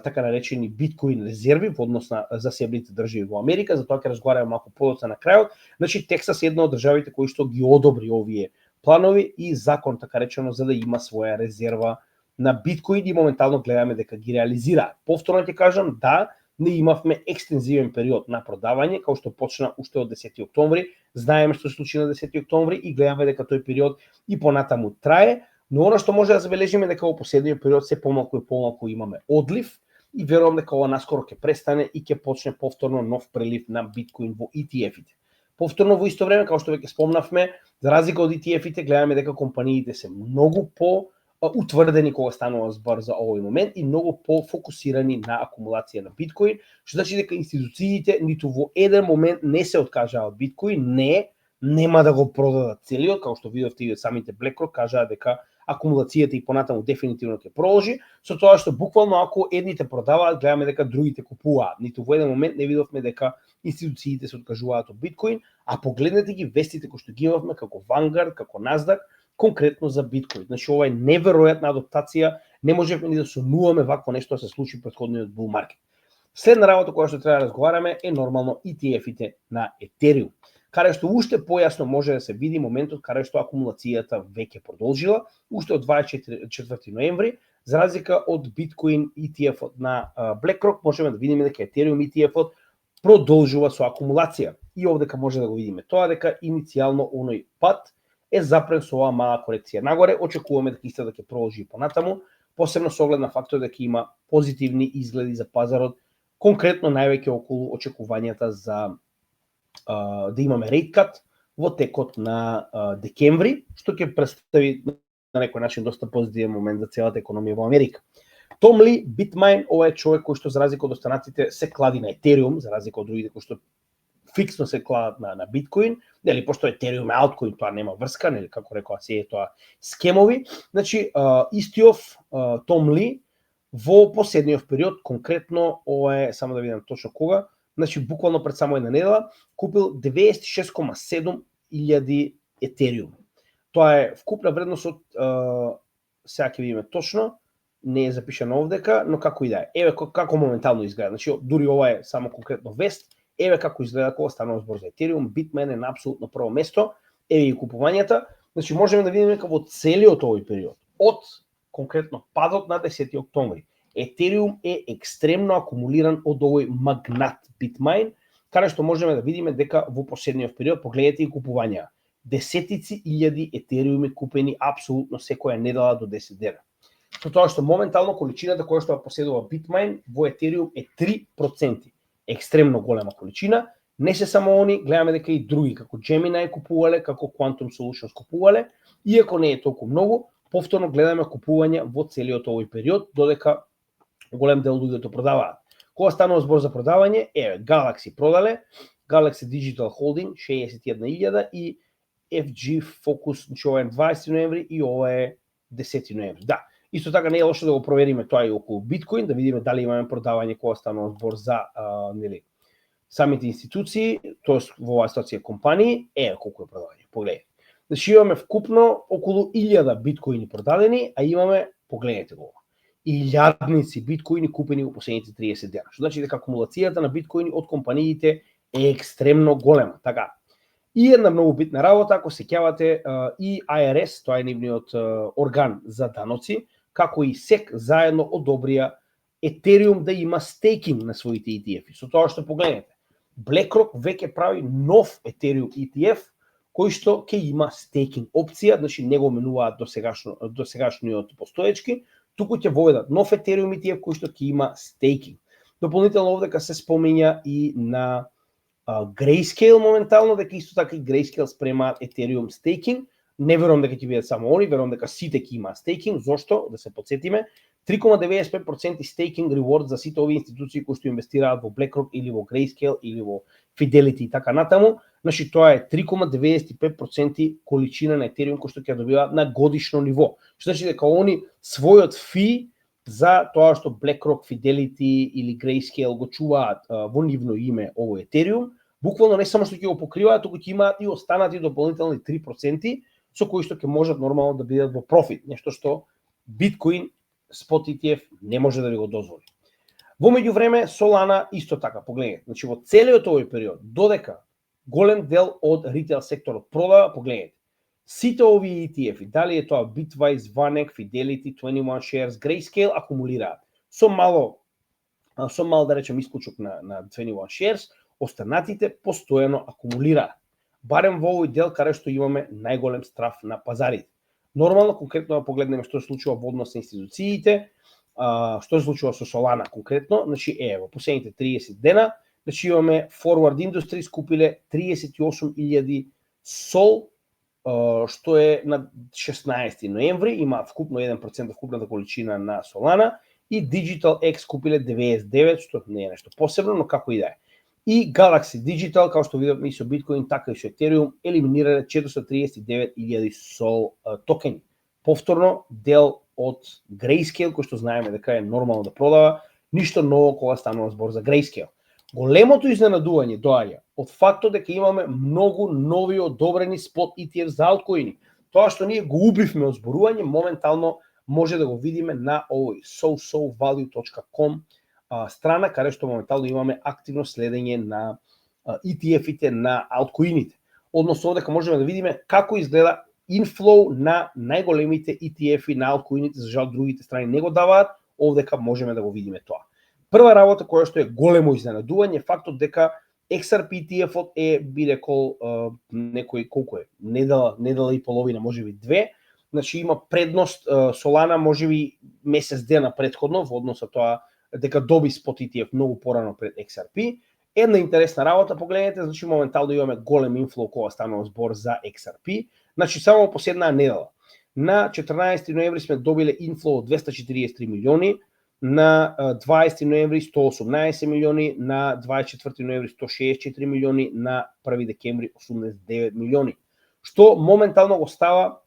така наречени биткоин резерви во однос на засебните држави во Америка, затоа ќе разговараме малку подоцна на крајот. Значи, Тексас е една од државите кои што ги одобри овие планови и закон, така речено, за да има своја резерва на биткоин и моментално гледаме дека ги реализираат. Повторно ќе кажам, да, не имавме екстензивен период на продавање, како што почна уште од 10 октомври. Знаеме што се случи на 10 октомври и гледаме дека тој период и понатаму трае, но она што може да забележиме дека во последниот период се помалку и помалку имаме одлив и верувам дека ова наскоро ќе престане и ќе почне повторно нов прелив на биткоин во ETF-ите. Повторно во исто време, како што веќе спомнавме, за разлика од ETF-ите, гледаме дека компаниите се многу утврдени кога станува збор за овој момент и многу по-фокусирани на акумулација на биткоин, што значи дека институциите ниту во еден момент не се откажаа од биткоин, нема да го продадат целиот, како што видовте и од самите BlackRock кажаа дека акумулацијата и понатаму дефинитивно ќе продолжи, со тоа што буквално ако едните продаваат, гледаме дека другите купуваат. Ниту во еден момент не видовме дека институциите се откажуваат од биткоин, а погледнете ги вестите кои што ги имавме како Vanguard, како Nasdaq, конкретно за биткоин. Значи ова е неверојатна адаптација, не можеме ни да сонуваме вакво нешто да се случи претходниот bull market. Следна работа која што треба да разговараме е нормално ETF-ите на Ethereum, каде што уште појасно може да се види моментот каде што акумулацијата веќе продолжила, уште од 24 ноември, за разлика од Bitcoin ETF-от на BlackRock, можеме да видиме дека Ethereum ETF-от продолжува со акумулација. И овдека може да го видиме тоа дека иницијално оној пат е запрен со оваа мала корекција нагоре. Очекуваме дека исто да ќе продолжи понатаму, посебно со оглед на фактот дека има позитивни изгледи за пазарот, конкретно највеќе околу очекувањата за да имаме rate cut во текот на декември, што ќе представи на некој начин доста позитивен момент за целата економија во Америка. Том Ли, Bitmain, ова е човек кој што за разлика од останатите се клади на Ethereum, за разлика од другите кои што фиксно се кладат на биткоин, нели пошто Ethereum е алткоин, тоа нема врска, нели како рекоа се е тоа скемови. Значи истиов Том Ли во последниот период, конкретно ова е само да видам точно кога, значи буквално пред само една недела купил 96,7 илјади Ethereum. Тоа е вкупна вредност од сега ќе видиме точно, не е запишано овдека, но како и да е. Еве како моментално изгледа. Значи дури ова е само конкретно вест. Еве како изгледа кога станува збор за Ethereum, Bitmain е на апсолутно прво место. Еве и купувањата. Значи можеме да видиме дека во целиот овој период, од конкретно падот на 10 октомври, Ethereum е екстремно акумулиран од овој магнат Bitmain, каде што можеме да видиме дека во последниот период, погледнете и купувања, десетици илјади Ethereum купени апсолутно секоја недела до 10 дена. Со тоа што моментално количината која што поседува Bitmain во Ethereum е 3%. Екстремно голема количина. Не се само они, гледаме дека и други, како Gemini купувале, како Quantum Solutions купувале, иако не е толку многу, повторно гледаме купување во целиот овој период, додека голем дел луѓето продаваат. Кога станува збор за продавање, еве, Galaxy продале, Galaxy Digital Holding 61.000 и FG Focus, значи ова е 20 ноември и ова е 10 ноември. Да, исто така не е лошо да го провериме тоа и околу биткоин, да видиме дали имаме продавање кога станува збор за нели самите институции, тоест во оваа ситуација компании, колку е продавање. Погледнете. Значи имаме вкупно околу 1000 биткоини продадени, а имаме, погледнете го, илјадници биткоини купени во последните 30 дена. Што значи дека акумулацијата на биткоини од компаниите е екстремно голема. Така. И една многу битна работа, ако се сеќавате, и IRS, тоа е нивниот орган за даноци, како и SEC заедно одобрија Ethereum да има стейкинг на своите ETF-и. Со тоа што погледнете, BlackRock веќе прави нов Ethereum ETF кој што ќе има стейкинг опција, значи не го менуваат до сегашниот постоечки, туку ќе воведат нов Ethereum ETF кој што ќе има стейкинг. Дополнително овдека се спомења и на Grayscale моментално, дека исто така и Grayscale спремаат Ethereum стейкинг. Не верувам дека ќе бидат само они, верувам дека сите ќе имаат стейкинг. Зошто? Да се подсетиме, 3,95% стейкинг реворд за сите овие институции кои што инвестираат во BlackRock или во Grayscale или во Fidelity и така натаму. Значи тоа е 3,95% количина на Ethereum кој што ќе добиваат на годишно ниво. Што значи дека они својот фи за тоа што BlackRock, Fidelity или Grayscale го чуваат во нивно име овој Ethereum, буквално не само што ќе го покриваат, туку ќе имаат и останати дополнителни 3% со кои што ќе можат нормално да бидат во профит, нешто што Bitcoin Spot ETF не може да ви го дозволи. Во меѓувреме Solana исто така, погледнете, значи во целиот овој период, додека голем дел од ритейл секторот продава, погледнете, Сите овие ETF-и, дали е тоа Bitwise, Vanek, Fidelity, 21 Shares, Grayscale, акумулираат. Со мал да речем исклучок на 21 Shares, останатите постојано акумулираат. Барем во овој дел каде што имаме најголем страф на пазарите. Нормално, конкретно да погледнеме што се случува во однос на институциите, што се случува со Solana конкретно, значи во последните 30 дена, значи имаме Forward Industries купиле 38.000 SOL, што е на 16 ноември, има вкупно 1% вкупната количина на Solana, и Digital X купиле 99, што не е нешто посебно, но како и да е. И Galaxy Digital, како што видовме и со Bitcoin, така и со Ethereum, елиминирале 439.000 SOL токени. Повторно, дел од Grayscale, кој што знаеме дека е нормално да продава, ништо ново кога станува збор за Grayscale. Големото изненадување доаѓа од фактот дека имаме многу нови одобрени спот ETF за алткоини. Тоа што ние го убивме од зборување, моментално може да го видиме на овој sovalue.com страна, каде што моментално имаме активно следење на ETF-ите на алткоините. Односно, дека можеме да видиме како изгледа инфлоу на најголемите ETF-и на алткоините, за жал другите страни не го даваат, овдека можеме да го видиме тоа. Прва работа која што е големо изненадување, фактот дека XRP ETF-от е, би рекол, некој колку е, недела и половина, можеби 2, значи има предност Solana можеби месец дена претходно во однос на тоа дека доби спот ETF многу порано пред XRP. Една интересна работа, погледнете, значи моментално имаме голем инфлоу кога станува збор за XRP, значи само последнаа недела. На 14 ноември сме добиле инфлоу од 243 милиони, на 20 ноември 118 милиони, на 24 ноември 164 милиони, на 1 декември 89 милиони. Што моментално го става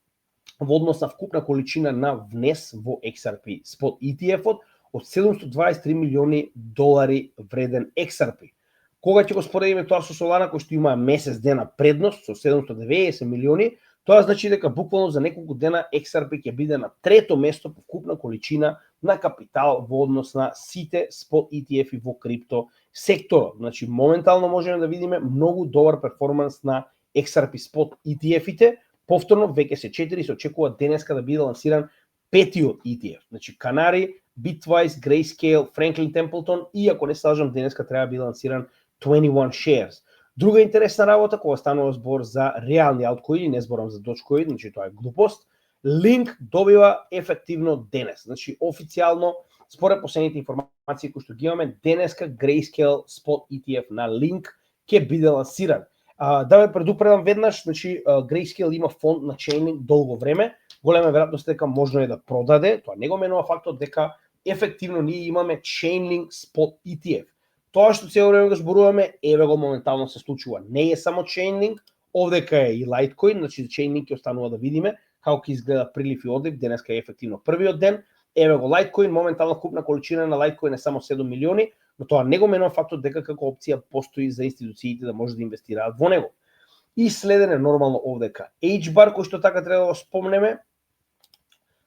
во однос на вкупна количина на внес во XRP спот ETF-от од 723 милиони долари вреден XRP. Кога ќе го споредиме тоа со Solana, кој што има месец дена предност со 790 милиони, тоа значи дека буквално за неколку дена XRP ќе биде на трето место по вкупна количина на капитал во однос на сите спот ETF-и во крипто секторот. Значи моментално можеме да видиме многу добар перформанс на XRP спот ETF-ите. Повторно веќе се 4 се очекува денеска да биде лансиран петиот ETF. Значи Canary, Bitwise, Grayscale, Franklin Templeton и ако не се лажам денеска треба да биде лансиран 21 Shares. Друга интересна работа кога станува збор за реални алткоини, не зборам за Dogecoin, значи тоа е глупост. Link добива ефективно денес. Значи официјално според последните информации кои што ги имаме денеска Grayscale спот ETF на Link ќе биде лансиран. Да ме предупредам веднаш, значи Grayscale има фонд на Chainlink долго време, голема веројатност дека можно е да продаде, тоа не го менува фактот дека ефективно ние имаме Chainlink спот ETF. Тоа што цело време го зборуваме, еве го моментално се случува. Не е само Chainlink, овдека е и Litecoin, значи Chainlink ќе останува да видиме како ќе изгледа прилив и одлив, денеска е ефективно првиот ден. Еве го Litecoin, моментално купна количина на Litecoin е само 7 милиони, но тоа не го менува фактот дека како опција постои за институциите да може да инвестираат во него. И следене нормално овдека HBAR, кој што така треба да го спомнеме,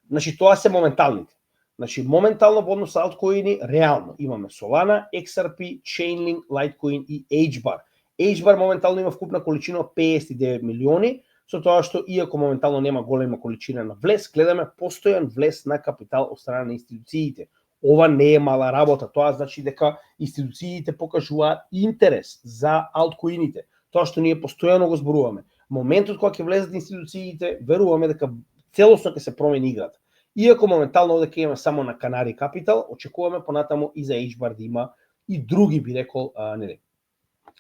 значи тоа се моменталните. Значи моментално во однос на алткоини реално имаме Solana, XRP, Chainlink, Litecoin и HBAR. HBAR моментално има вкупна количина од 59 милиони, со тоа што иако моментално нема голема количина на влез, гледаме постојан влез на капитал од страна на институциите. Ова не е мала работа, тоа значи дека институциите покажуваат интерес за алткоините. Тоа што ние постојано го зборуваме. Моментот кога ќе влезат институциите, веруваме дека целосно ќе се промени играта. Иако моментално овде ќе имаме само на Canary Capital, очекуваме понатаму и за HBAR да има и други, би рекол,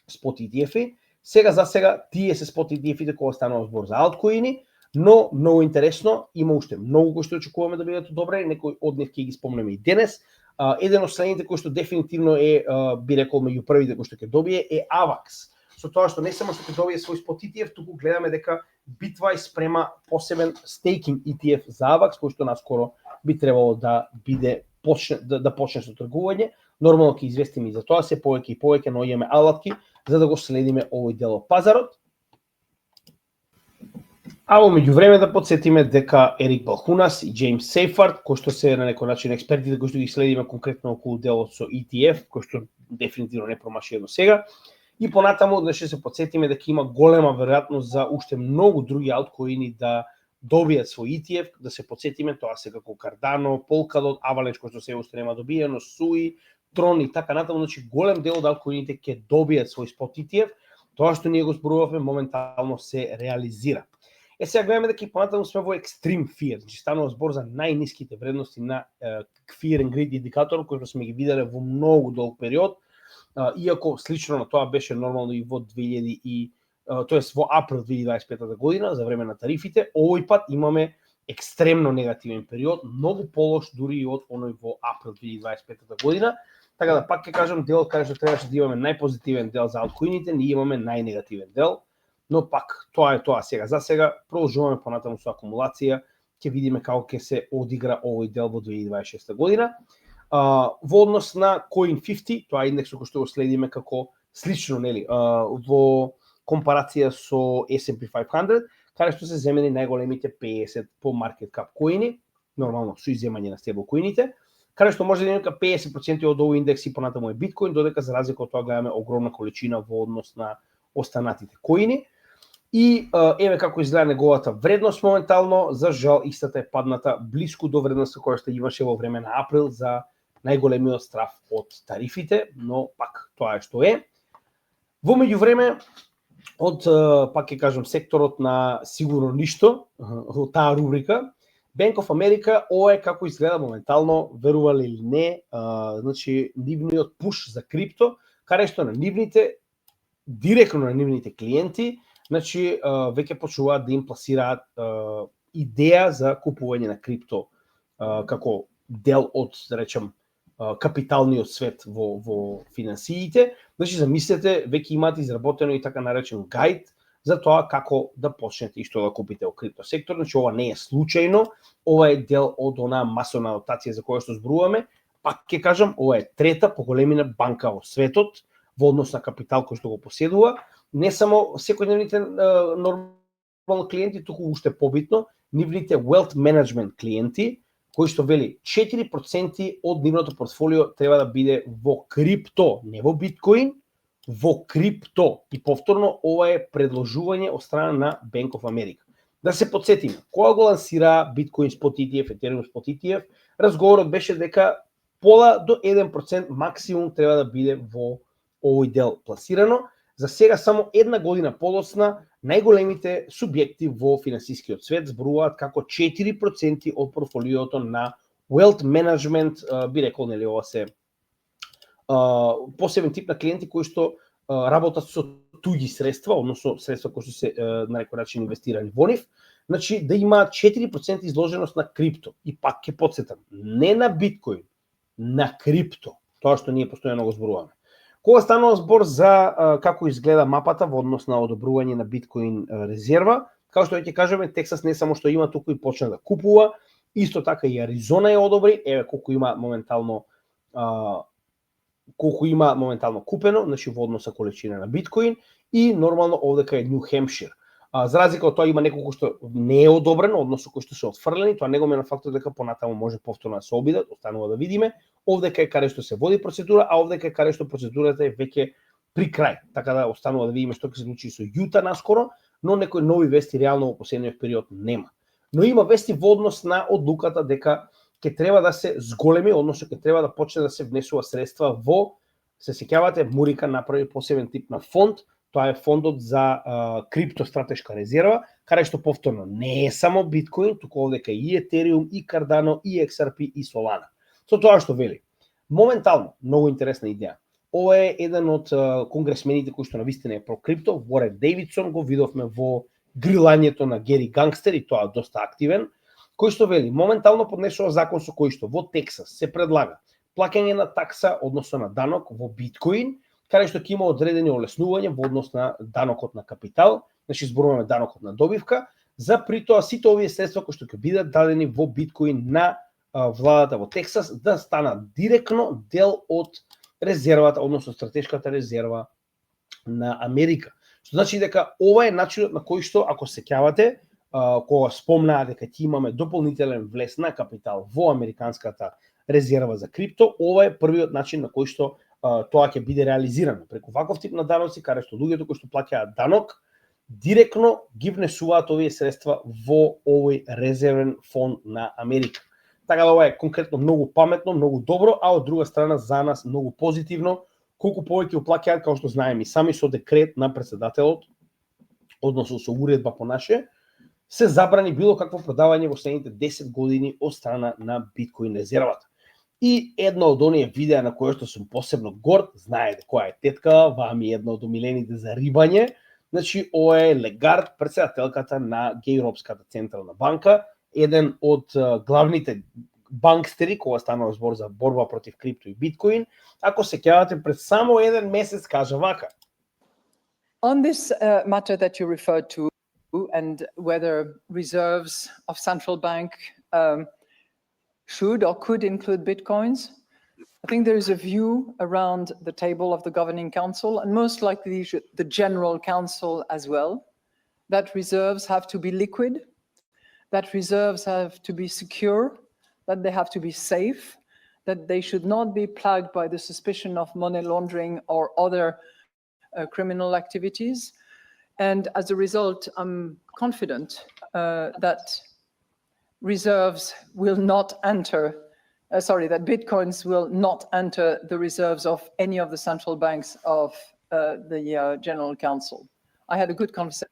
спот ETF-и. Сега тие се спот ETF-ите кога станува збор за алткоини, но многу интересно, има уште многу кои што очекуваме да бидат одобрени, некои од нив ќе ги спомнеме и денес. Еден од следните кој што дефинитивно е, би рекол, меѓу првите кои што ќе добие е AVAX. Со тоа што не само што ќе добие свој спот ETF, туку гледаме дека Bitwise спрема посебен стейкинг ETF за AVAX, кој што наскоро би требало да биде да почне со тргување. Нормално ќе известиме и за тоа, се повеќе и повеќе наоѓаме алатки за да го следиме овој дел од пазарот. А во меѓувреме да подсетиме дека Ерик Балхунас и Джеймс Сейфард, кои што се на некој начин експертите кои што ги следиме конкретно околу делот со ETF, кои што дефинитивно не промашија до сега, И понатаму, значи се подсетиме дека има голема веројатност за уште многу други алткоини да добијат свој ETF, да се подсетиме, тоа се како Cardano, Polkadot, Avalanche, кој што се уште нема добиено, Sui, Tron и така натаму, значи голем дел од алткоините ќе добијат свој спот ETF, тоа што ние го зборувавме моментално се реализира. Сега гледаме дека и понатаму сме во extreme fear, значи станува збор за најниските вредности на fear and greed индикатор, кој што сме ги виделе во многу долг период, иако слично на тоа беше нормално и во во април 2025 година за време на тарифите, овој пат имаме екстремно негативен период, многу полош дури и од оној во април 2025 година. Така да пак ќе кажам, дел каде што требаше да имаме најпозитивен дел за алткоините, ние имаме најнегативен дел, но пак тоа е тоа сега. За сега продолжуваме понатаму со акумулација, ќе видиме како ќе се одигра овој дел во 2026 година. Во однос на Coin50, тоа е индексот кој што го следиме како слично, нели, во компарација со S&P 500, каде што се земени најголемите 50 по market cap коини, нормално со изземање на стеблкоините, каде што може да има 50% од овој индекс и понатаму е биткоин, додека за разлика од тоа гледаме огромна количина во однос на останатите коини. И еве како изгледа неговата вредност моментално, за жал истата е падната блиску до вредноста која што имаше во време на април за најголемиот страф од тарифите, но пак тоа е што е. Во меѓувреме, од, пак ќе кажам, секторот на сигурно ништо, од таа рубрика, Bank of America, ова е како изгледа моментално, верували или не, значи нивниот пуш за крипто, каде што на нивните, директно на нивните клиенти, значи веќе почнуваат да им пласираат идеја за купување на крипто како дел од, да речем, капиталниот свет во финансиите. Значи, замислете, веќе имаат изработено и така наречен гајд за тоа како да почнете и што да купите во крипто сектор. Значи, ова не е случајно, ова е дел од онаа масовна адоптација за која што зборуваме. Пак ќе кажам, ова е трета по големина банка во светот во однос на капитал кој што го поседува. Не само секојдневните нормални клиенти, туку уште побитно, нивните wealth management клиенти, кои што вели 4% од нивното портфолио треба да биде во крипто, не во биткоин, во крипто. И повторно, ова е предложување од страна на Bank of America. Да се подсетиме, кога го лансира биткоин спот ETF, Ethereum спот ETF, разговорот беше дека пола до 1% максимум треба да биде во овој дел пласирано. За сега само една година подоцна, најголемите субјекти во финансискиот свет зборуваат како 4% од портфолиото на wealth management, би рекол, нели, ова се посебен тип на клиенти кои што работат со туѓи средства, односно средства кои што се на некој начин инвестирани во нив, значи да имаат 4% изложеност на крипто. И пак ќе подсетам, не на биткоин, на крипто, тоа што ние постојано го зборуваме. Кога станува збор за како изгледа мапата во однос на одобрување на биткоин резерва, како што ќе кажеме, Тексас не само што има, туку и почна да купува, исто така и Аризона ја одобри, еве колку има моментално купено, значи во однос на количина на биткоин, и нормално овдека е Нью Хемпшир. За разлика од тоа има неколку што не е одобрено, односно кои што се отфрлени, тоа не го мене фактот дека понатаму може повторно да се обидат, останува да видиме. Овдека е каде што се води процедура, а овдека е каде што процедурата е веќе при крај. Така да останува да видиме што ќе се случи со Јута наскоро, но некои нови вести реално во последниот период нема. Но има вести во однос на одлуката дека ќе треба да се зголеми, односно ќе треба да почне да се внесува средства во, се сеќавате, Мурика направи посебен тип на фонд. Тоа е фондот за криптостратешка резерва, каде што повторно не е само биткоин, туку овдека и Ethereum, и Cardano, и XRP, и Solana. Со тоа што вели, моментално, многу интересна идеја. Ова е еден од конгресмените кои што навистина е про крипто, Уорен Дейвидсон, го видовме во грилањето на Гери Гангстер, и тоа доста активен, кој што вели, моментално поднесува закон со кој што во Тексас се предлага плаќање на такса, односно на данок во биткоин, каде што ќе има одредени олеснувања во однос на данокот на капитал, значи зборуваме данокот на добивка, за притоа сите овие средства кои што ќе бидат дадени во биткоин на владата во Тексас да станат директно дел од резервата, односно стратешката резерва на Америка. Што значи дека ова е начинот на кој што, ако се сеќавате, кога спомнаа дека ќе имаме дополнителен влез на капитал во американската резерва за крипто, ова е првиот начин на кој што тоа ќе биде реализирано преку ваков тип на даноци, каде што луѓето кои што плаќаат данок директно ги внесуваат овие средства во овој резервен фонд на Америка. Така да ова е конкретно многу паметно, многу добро, а од друга страна за нас многу позитивно, колку повеќе уплаќаат, како што знаеме и сами со декрет на председателот, односно со уредба по наше, се забрани било какво продавање во следните 10 години од страна на биткоин резервата. И едно од оние видеа на кој што сум посебно горд, знаете која е тетка, ваа ми е едно од омилените за рибање. Значи, ова е Легард, председателката на Европската централна банка, еден од главните банкстери кога станува збор за борба против крипто и биткоин. Ако се сеќавате, пред само еден месец кажа вака. On this matter that you referred to, and whether reserves of central bank should or could include bitcoins, I think there is a view around the table of the governing council, and most likely the general council as well, that reserves have to be liquid, that reserves have to be secure, that they have to be safe, that they should not be plagued by the suspicion of money laundering or other criminal activities. And as a result, I'm confident that reserves will not enter, that bitcoins will not enter the reserves of any of the central banks of the General Council. I had a good conversation.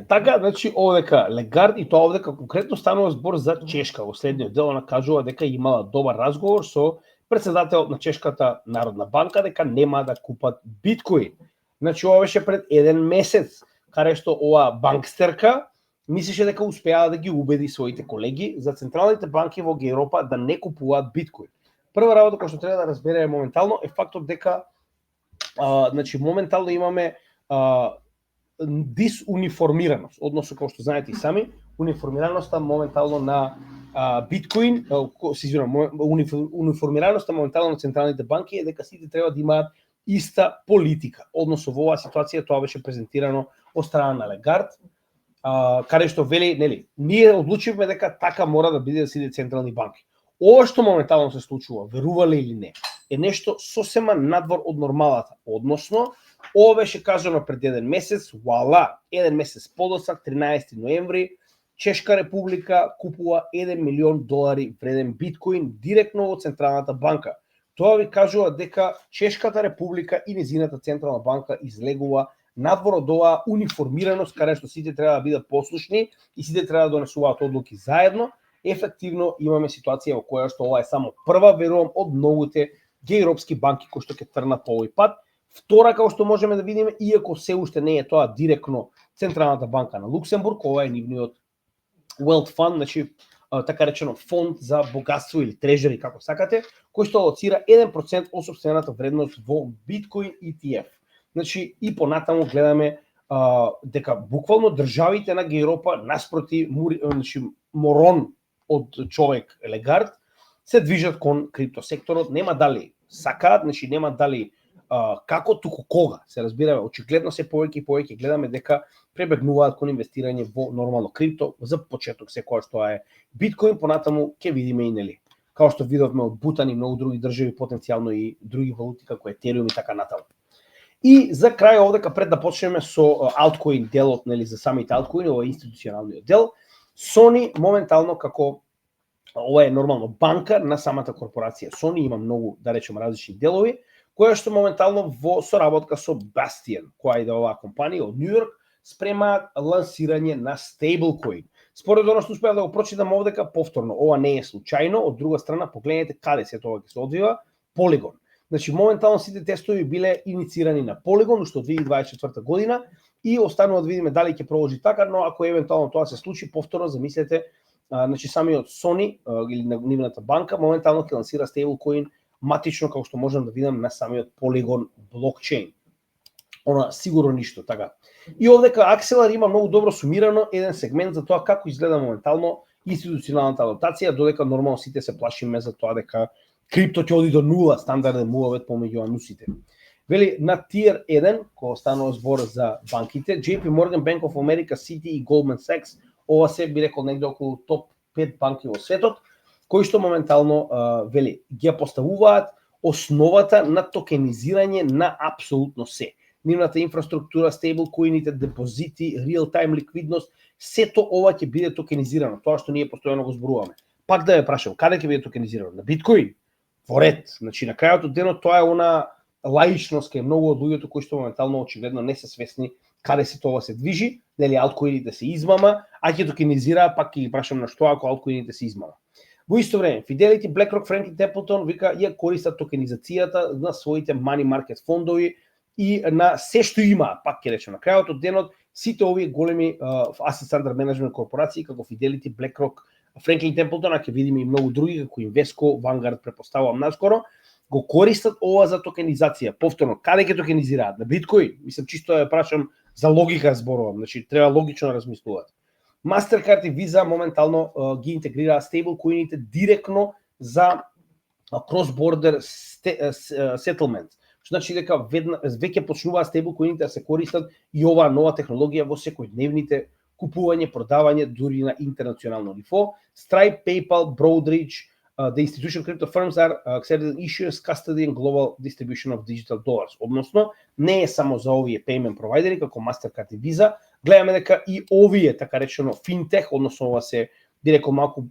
Така, значи, овдека Легард и тоа овдека конкретно станува збор за Чешка. Во следниот дел она кажува дека имала добар разговор со председателот на Чешката Народна банка дека нема да купат биткоин. Значи, ова беше пред еден месец, каде што ова банкстерка мислеше дека успеа да ги убеди своите колеги за централните банки во Европа да не купуваат биткоин. Прва работа која што треба да разбереме моментално е фактот дека значи моментално имаме дисуниформираност, односно како што знаете и сами, униформираноста моментално на биткоин, униформираноста моментално на централните банки е дека сите треба да имаат иста политика. Односно во оваа ситуација тоа беше презентирано од страна на Легард, каде што вели, нели, ние одлучивме дека така мора да биде за сите централни банки. Ова што моментално се случува, верувале или не, е нешто сосема надвор од нормалата. Односно, ова беше кажано пред еден месец, вуала, еден месец подоцна, 13 ноември, Чешка република купува $1 милион вреден биткоин директно од Централната банка. Тоа ви кажува дека Чешката република и незината Централна банка излегува надвор од оваа униформираност, каде што сите треба да бидат послушни и сите треба да донесуваат одлуки заедно. Ефективно имаме ситуација во која што ова е само прва, верувам, од многуте европски банки кои што ќе трнат по овој пат. Втора, како што можеме да видиме, иако се уште не е тоа директно Централната банка на Луксембург, ова е нивниот Wealth Fund, значи така речено фонд за богатство или трежери, како сакате, кој што алоцира 1% од сопствената вредност во биткоин ETF. Значи и понатаму гледаме дека буквално државите на Европа наспроти морон од човек Легард се движат кон криптосекторот, нема дали сакаат, значи нема дали како, туку кога. Се разбираме, очигледно се повеќе и повеќе гледаме дека пребегнуваат кон инвестирање во нормално крипто, за почеток секоја што е биткоин, понатаму ќе видиме и нели. Као што видовме од Бутан и многу други држави, потенцијално и други валути како Етериум и така натаму. И за крај овдека пред да почнеме со алткоин делот, нели, за самите алткоини, ова е институционалниот дел, Sony моментално како ова е нормално банка на самата корпорација Sony, има многу, да речеме, различни делови, која што моментално во соработка со Bastion, која е оваа компанија од Нью Йорк, спремаат лансирање на стейблкоин. Според оно што успеав да го прочитам овдека, повторно, ова не е случајно, од друга страна погледнете каде се тоа ќе се одвива, Polygon. Значи моментално сите тестови биле иницирани на Polygon уште од 2024 година и останува да видиме дали ќе продолжи така, но ако евентуално тоа се случи, повторно замислете, значи самиот Sony или нивната банка моментално ќе лансира стейблкоин матично како што можам да видам на самиот Polygon блокчейн. Она сигурно ништо, така. И овдека Акселар има многу добро сумирано еден сегмент за тоа како изгледа моментално институционалната адоптација, додека нормално сите се плашиме за тоа дека крипто ќе оди до нула, стандарден муавет помеѓу анусите. Вели на Tier 1, кога станува збор за банките, JP Morgan, Bank of America, Citi и Goldman Sachs, ова се би рекол негде околу топ 5 банки во светот, кои што моментално вели ги поставуваат основата на токенизирање на апсолутно се. Нивната инфраструктура, стейблкоините, депозити, реал-таим ликвидност, сето ова ќе биде токенизирано. Тоа што ние постојано го зборуваме. Пак да ја прашам, каде ќе биде токенизирано? На биткоин? Во ред. Значи, на крајот од денот тоа е она лаичност кај многу од луѓето кои што моментално очигледно не се свесни каде се тоа се движи, нели алткоините се измама, а ќе токенизира, пак ќе ги прашам на што ако алткоините се измама. Во исто време, Fidelity, BlackRock, Franklin Templeton вика ја користат токенизацијата на своите money market фондови и на се што има, пак ќе речем на крајот од денот, сите овие големи assets under management корпорации како Fidelity, BlackRock, Franklin Templeton, а ќе видиме и многу други како Invesco, Vanguard, претпоставувам наскоро, го користат ова за токенизација. Повторно, каде ќе токенизираат? На биткоин? Мислам чисто ја прашам за логика зборувам, значи треба логично да размислуваат. Mastercard и Visa моментално ги интегрираат стейблкоините директно за cross-border settlement. Што значи дека веќе почнуваат стейблкоините да се користат и оваа нова технологија во секојдневните купување, продавање дури на интернационално ниво. Stripe, PayPal, Broadridge, the institutional crypto firms are accepted issuers, custody and global distribution of digital dollars. Односно, не е само за овие payment провайдери како Mastercard и Visa, гледаме дека и овие, така речено, финтех, односно ова се директно малку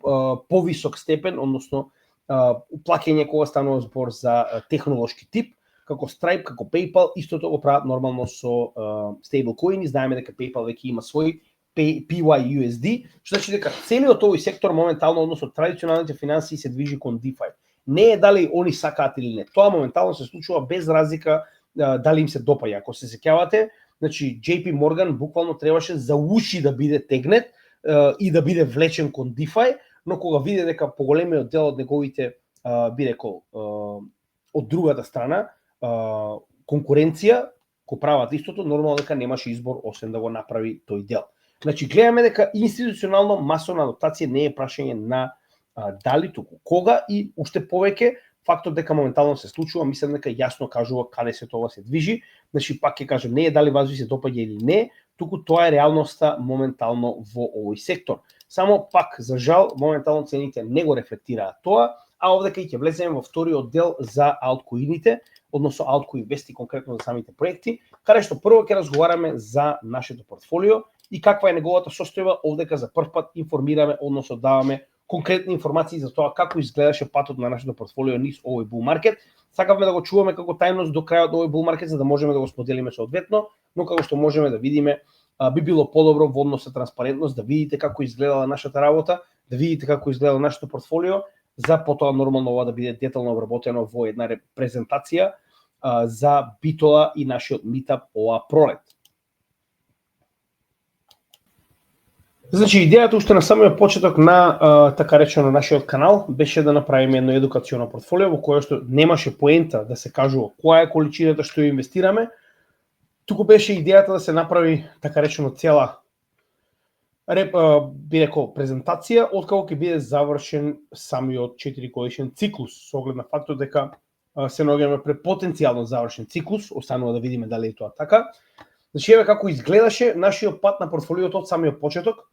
повисок степен, односно плаќање кога станува збор за технолошки тип, како Stripe, како PayPal, истото го прават нормално со стейблкоини. Знаеме дека PayPal веќе има свој PYUSD, што значи дека целиот овој сектор моментално, односно традиционалните финансии се движи кон DeFi. Не е дали они сакаат или не. Тоа моментално се случува без разлика дали им се допаѓа. Ако се сеќавате, значи JP Morgan буквално требаше за уши да биде тегнет и да биде влечен кон DeFi, но кога види дека поголемиот дел од неговите би рекол од другата страна конкуренција го прават истото, нормално дека немаше избор освен да го направи тој дел. Значи, гледаме дека институционално масовна адоптација не е прашање на дали, туку кога и уште повеќе фактот дека моментално се случува, мислам дека јасно кажува каде се тоа се движи. Значи, пак ќе кажам, не е дали вас ви се допаѓа или не, туку тоа е реалноста моментално во овој сектор. Само пак, за жал, моментално цените не го рефлектираат тоа, а овде ќе влеземе во вториот дел за алткоините, односно AltcoInvest конкретно за самите проекти, каде што прво ќе разговараме за нашето портфолио и каква е неговата состојба. Овдека за прв пат информираме, односно даваме конкретни информации за тоа како изгледаше патот на нашето портфолио низ овој bull market. Сакавме да го чуваме како тајност до крајот на овој bull market за да можеме да го споделиме соодветно, но како што можеме да видиме, би било подобро во однос со транспарентност да видите како изгледала нашата работа, да видите како изгледа нашето портфолио, за потоа нормално ова да биде детално обработено во една презентација за битола и нашиот митап ова пролет. Значи, идејата уште на самиот почеток на така речено нашиот канал беше да направиме едно едукацијно портфолио во кое што немаше поента да се кажува која е количината што ја инвестираме, туку беше идејата да се направи така речено цела би рекол презентација откако ќе биде завршен самиот 4-годишен циклус, со оглед на фактот дека се наоѓаме пред потенцијално завршен циклус, останува да видиме дали е тоа така. Значи, еве како изгледаше нашиот пат на портфолиото од самиот почеток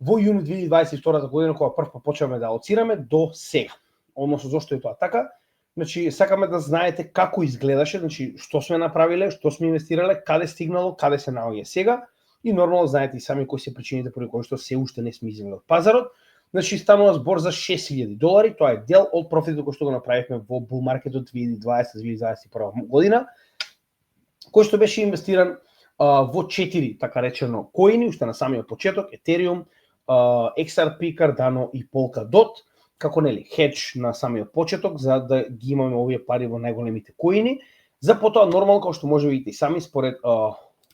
во јуни 2022 година, кога прв почнавме да алоцираме до сега. Односно, зошто е тоа така? Значи, сакаме да знаете како изгледаше, значи, што сме направиле, што сме инвестирале, каде стигнало, каде се наоѓа сега. И нормално знаете и сами кои се причините поради кои што се уште не сме излезли од пазарот. Значи, станува збор за $6,000, тоа е дел од профитот кој што го направивме во bull marketот 2020-2021 година, кој што беше инвестиран во 4 така речено коини уште на самиот почеток: Ethereum, XRP, Cardano и Polkadot, како нели хедж на самиот почеток за да ги имаме овие пари во најголемите коини. За потоа нормално, како што може видите и сами според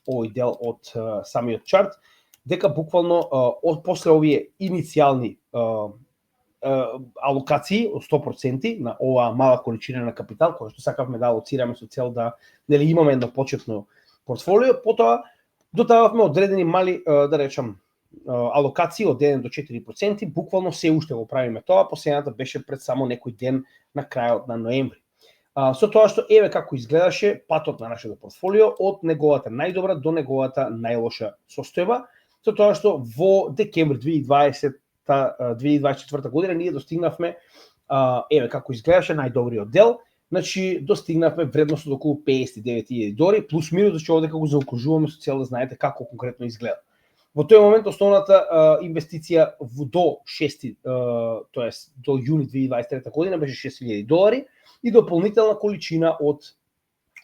овој дел од самиот чарт, дека буквално од после овие иницијални алокации од 100% на оваа мала количина на капитал, која што сакавме да алоцираме со цел да нели имаме едно почетно портфолио, потоа дотававме одредени мали, да речам, алокации од 1 до 4%, буквално се уште го правиме тоа, последната беше пред само некој ден на крајот на ноември. Со тоа што еве како изгледаше патот на нашето портфолио од неговата најдобра до неговата најлоша состојба, со тоа што во декември 2024 година ние достигнавме еве како изгледаше најдобриот дел, Значи, достигнавме вредност од околу $59,000, плюс минус, значи овде како го заокружуваме со цел да знаете како конкретно изгледа. Во тој момент основната инвестиција до 6, тоест до јуни 2023 година беше $6,000 и дополнителна количина од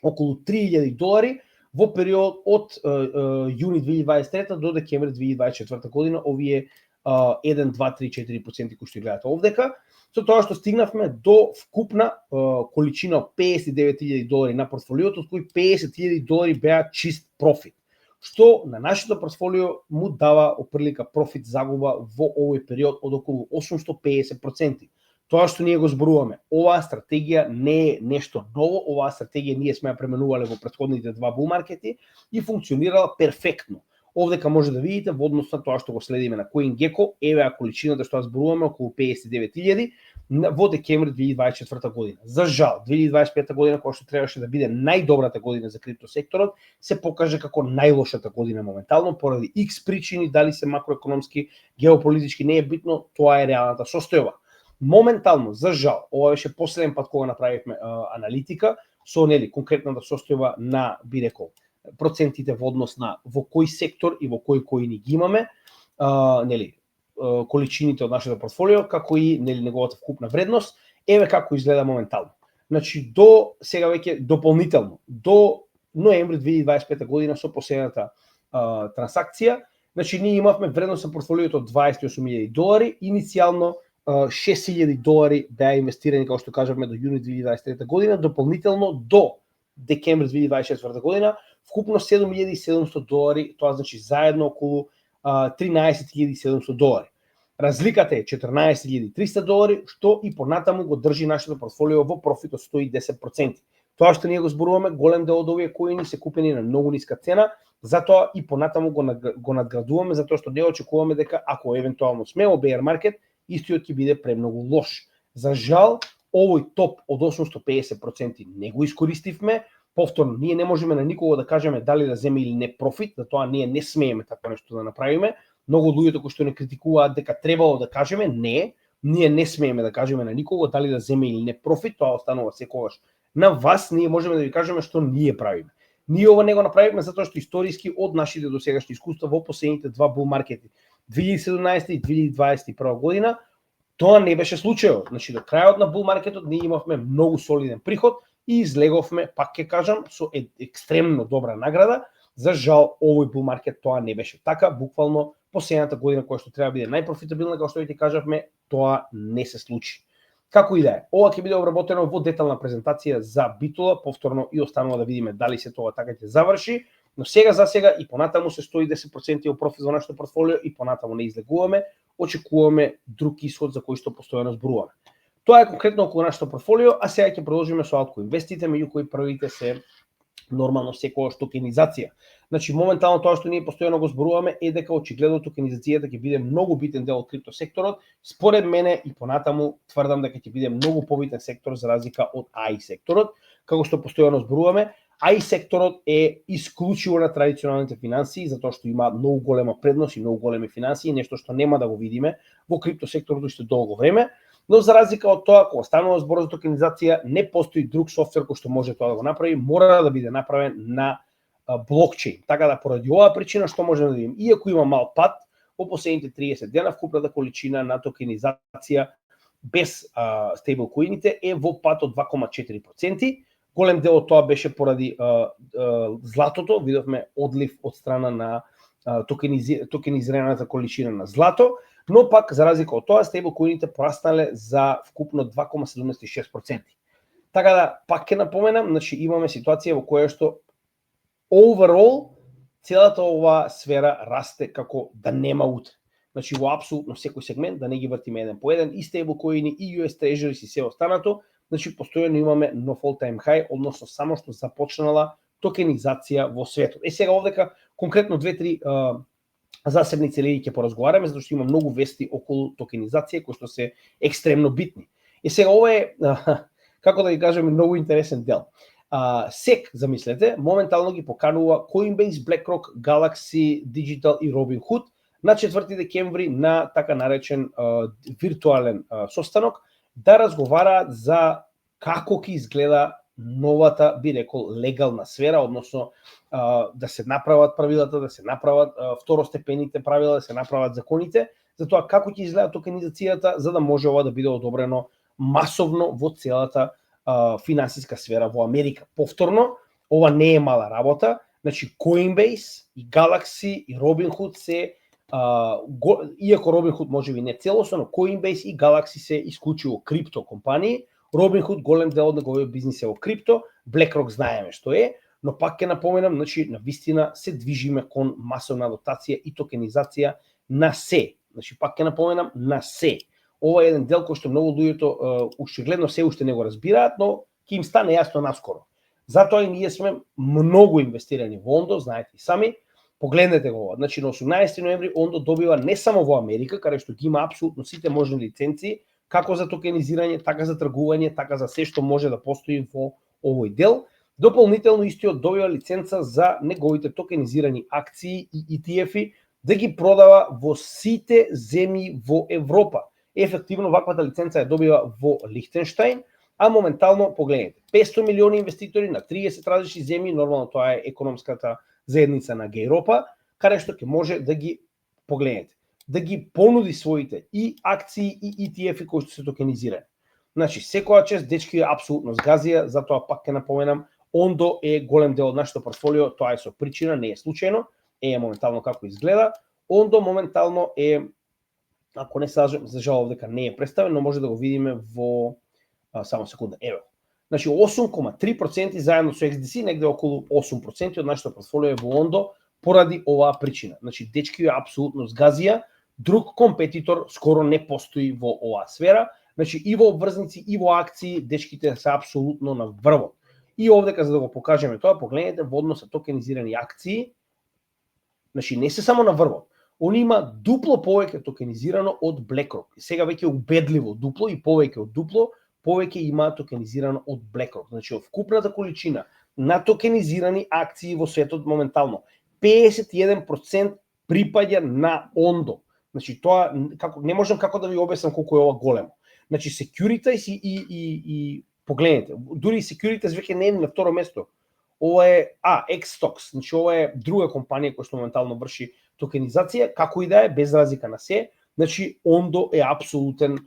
околу $3,000 во период од јуни 2023 до декември 2024 година, овие 1, 2, 3, 4% кои што гледате овдека, со тоа што стигнавме до вкупна количина од $59,000 на портфолиото, од кои $50,000 беа чист профит, што на нашето портфолио му дава опрлика профит загуба во овој период од околу 850%. Тоа што ние го зборуваме, оваа стратегија не е нешто ново, оваа стратегија ние сме ја пременувале во претходните два бул маркети и функционирала перфектно. Овдека може да видите во однос на тоа што го следиме на CoinGecko, еве количината што ја зборуваме околу 59,000 во декември 2024 година. За жал, 2025 година, која што требаше да биде најдобрата година за криптосекторот, се покажа како најлошата година моментално поради X причини, дали се макроекономски, геополитички, не е битно, тоа е реалната состојба. Моментално, за жал, ова беше последен пат кога направивме аналитика со конкретната состојба на, би рекол, процентите во однос на во кој сектор и во кои ни ги имаме, количините од нашето портфолио, како и неговата вкупна вредност, еве како изгледа моментално. Значи, до сега веќе дополнително, до ноември 2025 година со последната трансакција, значи ние имавме вредност на портфолиото од $28,000, иницијално $6,000 беа инвестирани, како што кажавме, до јуни 2023 година, дополнително до декември 2024 година, вкупно $7,700, тоа значи заедно околу $13,700. Разликата е $14,300, што и понатаму го држи нашето портфолио во профит од 110%. Тоа што ние го зборуваме, голем дел од овие коини се купени на многу ниска цена, затоа и понатаму го надградуваме, затоа што не очекуваме дека ако евентуално сме во bear market, истиот ќе биде премногу лош. За жал, овој топ од 850% не го искористивме. Повторно, ние не можеме на никого да кажеме дали да земе или не профит, затоа ние не смееме такво нешто да направиме. Многу од луѓето кои што не критикуваат дека требало да кажеме, не, ние не смееме да кажеме на никого дали да земе или не профит, тоа останува секогаш на вас. Ние можеме да ви кажеме што ние правиме. Ние ова не го направивме затоа што историски од нашите досегашни искуства во последните два бул маркети 2017 и 2021 година, тоа не беше случајот. Значи, до крајот на бул маркетот ние имавме многу солиден приход и излеговме, пак ќе кажам, со екстремно добра награда. За жал, овој бул маркет тоа не беше така. Буквално последната година која што треба да биде најпрофитабилна, како што ви кажавме, тоа не се случи. Како и да е, ова ќе биде обработено во детална презентација за битола, повторно и останува да видиме дали се тоа така ќе заврши, но сега за сега и понатаму се 110% од профит во нашето портфолио и понатаму не излегуваме, очекуваме друг исход за кој што постојано зборуваме. Тоа е конкретно околу нашето портфолио, а сега ќе продолжиме со Altcoin инвестите, меѓу кои првите се нормално секогаш токенизација. Значи, моментално тоа што ние постојано го зборуваме е дека очигледно токенизацијата ќе биде многу битен дел од криптосекторот. Според мене и понатаму тврдам дека ќе биде многу побитен сектор за разлика од AI секторот. Како што постојано зборуваме, AI секторот е исклучиво на традиционалните финансии, затоа што има многу голема предност и многу големи финансии, нешто што нема да го видиме во криптосекторот уште долго време. Но за разлика од тоа, кога станува збор за токенизација, не постои друг софтвер кој што може тоа да го направи, мора да биде направен на блокчейн. Така да поради оваа причина што можеме да видиме, иако има мал пат во последните 30 дена, вкупната количина на токенизација без стейблкоините е во пат од 2,4%. Голем дел од тоа беше поради златото, видовме одлив од страна на токенизираната количина на злато, но пак за разлика од тоа стейблкоините пораснале за вкупно 2,76%. Така да пак ќе напоменам, значи имаме ситуација во која што overall целата оваа сфера расте како да нема утре. Значи во апсолутно секој сегмент, да не ги вртиме еден по еден, и стейблкоини, и US Treasuries и се останато, значи постојано имаме нов all-time high, односно само што започнала токенизација во светот. Сега овдека конкретно 2-3 засебни цели ќе поразговараме, затоа што има многу вести околу токенизација кои што се екстремно битни. Сега ова е, како да ги кажеме, многу интересен дел. SEC, замислете, моментално ги поканува Coinbase, BlackRock, Galaxy Digital и Robinhood на 4 декември на така наречен виртуален состанок да разговараат за како ќе изгледа новата, би рекол, легална сфера, односно да се направат правилата, да се направат второстепените правила, да се направат законите, за тоа како ќе изгледа токенизацијата, за да може ова да биде одобрено масовно во целата финансиска сфера во Америка. Повторно, ова не е мала работа, значи Coinbase и Galaxy и Robinhood се иако Robinhood можеби не целосно, но Coinbase и Galaxy се исклучиво крипто компании. Robinhood голем дел од неговиот бизнис е во крипто, BlackRock знаеме што е, но пак ќе напоменам, значи на вистина се движиме кон масовна адоптација и токенизација на се. Значи пак ќе напоменам на се. Ова е еден дел кој што многу луѓето очигледно се уште не го разбираат, но ќе им стане јасно наскоро. Затоа и ние сме многу инвестирани во Ондо, знаете и сами. Погледнете го. Значи на 18 ноември Ондо добива не само во Америка, каде што ги има апсолутно сите можни лиценци, како за токенизирање, така за тргување, така за се што може да постои во овој дел. Дополнително истиот добива лиценца за неговите токенизирани акции и ETF-и да ги продава во сите земји во Европа. Ефективно ваквата лиценца ја добива во Лихтенштајн, а моментално погледнете 500 милиони инвеститори на 30 различни земји, нормално тоа е економската заедница на Европа, каде што ќе може да ги погледнете, да ги понуди своите и акции и ETF-и кои што се токенизирани. Значи, секоја чест дечки е апсолутно згазија, затоа пак ќе напоменам, Ондо е голем дел од нашето портфолио, тоа е со причина, не е случајно, е моментално како изгледа. Ондо моментално е, ако не се лажам, за жал дека не е представен, но може да го видиме во само секунда, еве. Значи 8,3% заедно со XDC, негде околу 8% од нашето портфолио е во Ондо поради оваа причина. Значи дечки е апсолутно згазија, друг компетитор скоро не постои во оваа сфера. Значи и во обврзници и во акции дечките се апсолутно на врвот. И овдека за да го покажеме тоа, погледнете во однос на токенизирани акции, значи не се само на врвот. Они има дупло повеќе токенизирано од BlackRock. Сега веќе убедливо дупло и повеќе од дупло повеќе има токенизирано од BlackRock. Значи, од вкупната количина на токенизирани акции во светот моментално, 51% припаѓа на Ондо. Значи, тоа не можам како да ви објаснам колку е ова големо. Значи, Securities и погледнете, дури Securities веќе не е на второ место. Ова е Xstocks, значи ова е друга компанија која што моментално врши токенизација, како и да е, без разлика на се. Значи, Ондо е апсолутен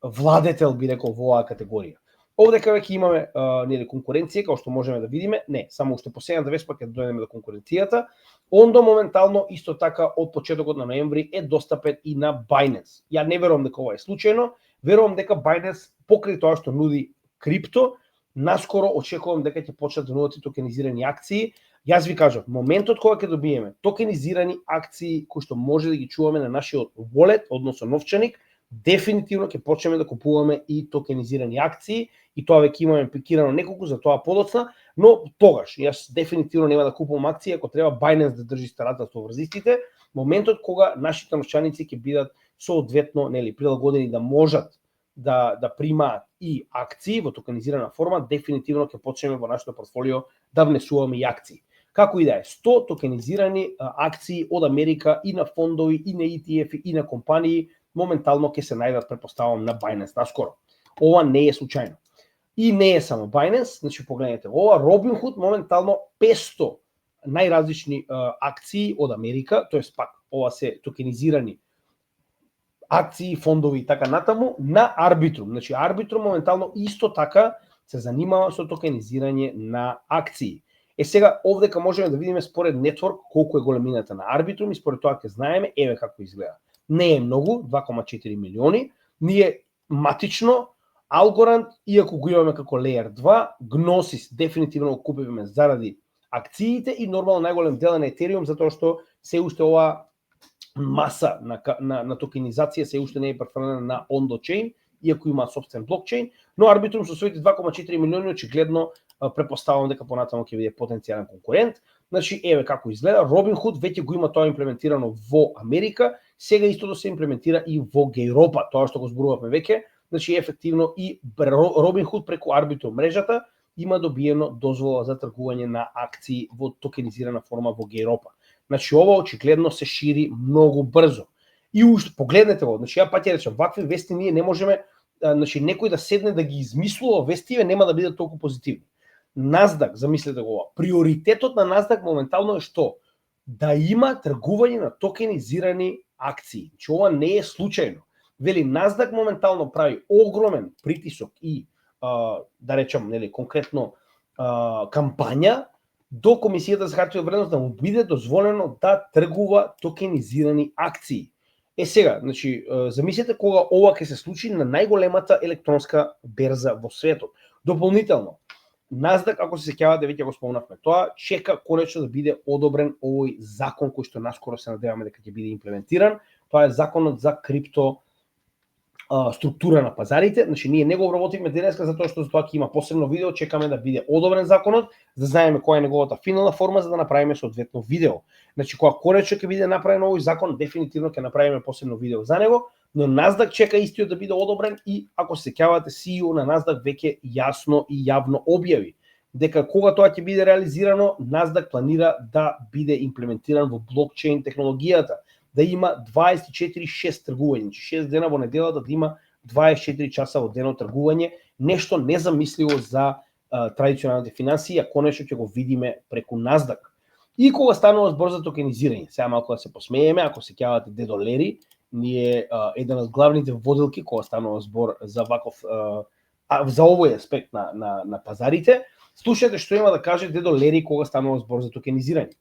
владетел, би рекол, во оваа категорија. Овдека веќе имаме конкуренција, како што можеме да видиме, не, само уште последната вест пак ќе дојдеме до конкуренцијата. Ондо моментално исто така од почетокот на ноември е достапен и на Binance. Ја не верувам дека ова е случајно, верувам дека Binance покрај тоа што нуди крипто, наскоро очекувам дека ќе почнат да нудат токенизирани акции. Јас ви кажав, моментот кога ќе добиеме токенизирани акции кои што може да ги чуваме на нашиот wallet, односно новчаник, дефинитивно ќе почнеме да купуваме и токенизирани акции и тоа веќе имаме пикирано неколку, за тоа подоцна, но тогаш јас дефинитивно нема да купувам акции ако треба Binance да држи старата со врзистите, моментот кога нашите новчаници ќе бидат соодветно, нели, прилагодени да можат да примаат и акции во токенизирана форма, дефинитивно ќе почнеме во нашето портфолио да внесуваме и акции. Како и да е, 100 токенизирани акции од Америка и на фондови, и на ETF, и на компании, моментално ќе се најдат, претпоставувам, на Binance наскоро. Ова не е случајно. И не е само Binance, значи погледнете, ова Robinhood моментално 500 најразлични акции од Америка, тоест пак ова се токенизирани акции, фондови и така натаму, на Arbitrum. Значи Arbitrum моментално исто така се занимава со токенизирање на акции. Сега овдека можеме да видиме според нетворк колку е големината на Arbitrum и според тоа ќе знаеме еве како изгледа. Не е многу, 2,4 милиони. Ние матично Algorand, иако го имаме како Layer 2, Gnosis дефинитивно го купивме заради акциите и нормално најголем дел на Ethereum, затоа што се уште ова маса на токенизација се уште не е префрлена на Ondo Chain, иако има собствен блокчейн, но Arbitrum со своите 2,4 милиони очигледно препоставувам дека понатаму ќе биде потенцијален конкурент. Значи еве како изгледа, Robinhood веќе го има тоа имплементирано во Америка, сега истото се имплементира и во Европа, тоа што го зборувавме веќе. Значи ефективно и Robinhood преку Arbitrum мрежата има добиено дозвола за тргување на акции во токенизирана форма во Европа. Значи ова очигледно се шири многу брзо. И уште погледнете го, значи ја пак ќе речам, вакви вести ние не можеме значи некој да седне да ги измислува вестиве, нема да бидат толку позитивни. Насдак, замислете го ова. Приоритетот на Насдак моментално е што? Да има тргување на токенизирани акции. Че ова не е случајно. Вели, Насдак моментално прави огромен притисок и, да речам, нели, конкретно кампања до Комисијата за хартија од вредност да му биде дозволено да тргува токенизирани акции. Сега, значи, замислете кога ова ќе се случи на најголемата електронска берза во светот. Дополнително, Насдак, ако се сеќавате, веќе го спомнавме тоа, чека конечно да биде одобрен овој закон кој што наскоро се надеваме дека ќе биде имплементиран. Тоа е законот за крипто структура на пазарите. Значи, ние не го обработивме денеска затоа што за тоа ќе има посебно видео, чекаме да биде одобрен законот, за да знаеме која е неговата финална форма за да направиме соодветно видео. Значи, кога конечно ќе биде направен овој закон, дефинитивно ќе направиме посебно видео за него, но Насдак чека истиот да биде одобрен и ако се сеќавате, CEO на Насдак веќе јасно и јавно објави дека кога тоа ќе биде реализирано, Насдак планира да биде имплементиран во блокчейн технологијата, да има 24/6 тргување, 6 дена во неделата да има 24 часа во денот тргување, нешто незамисливо за традиционалните финансии, а конечно ќе го видиме преку Насдак. И кога станува збор за токенизирање, сега малку да се посмееме, ако се сеќавате Дедо Лери, ние еден од главните воделки кога станува збор за ваков за овој аспект на пазарите, слушате што има да каже Дедо Лери кога станува збор за токенизирање.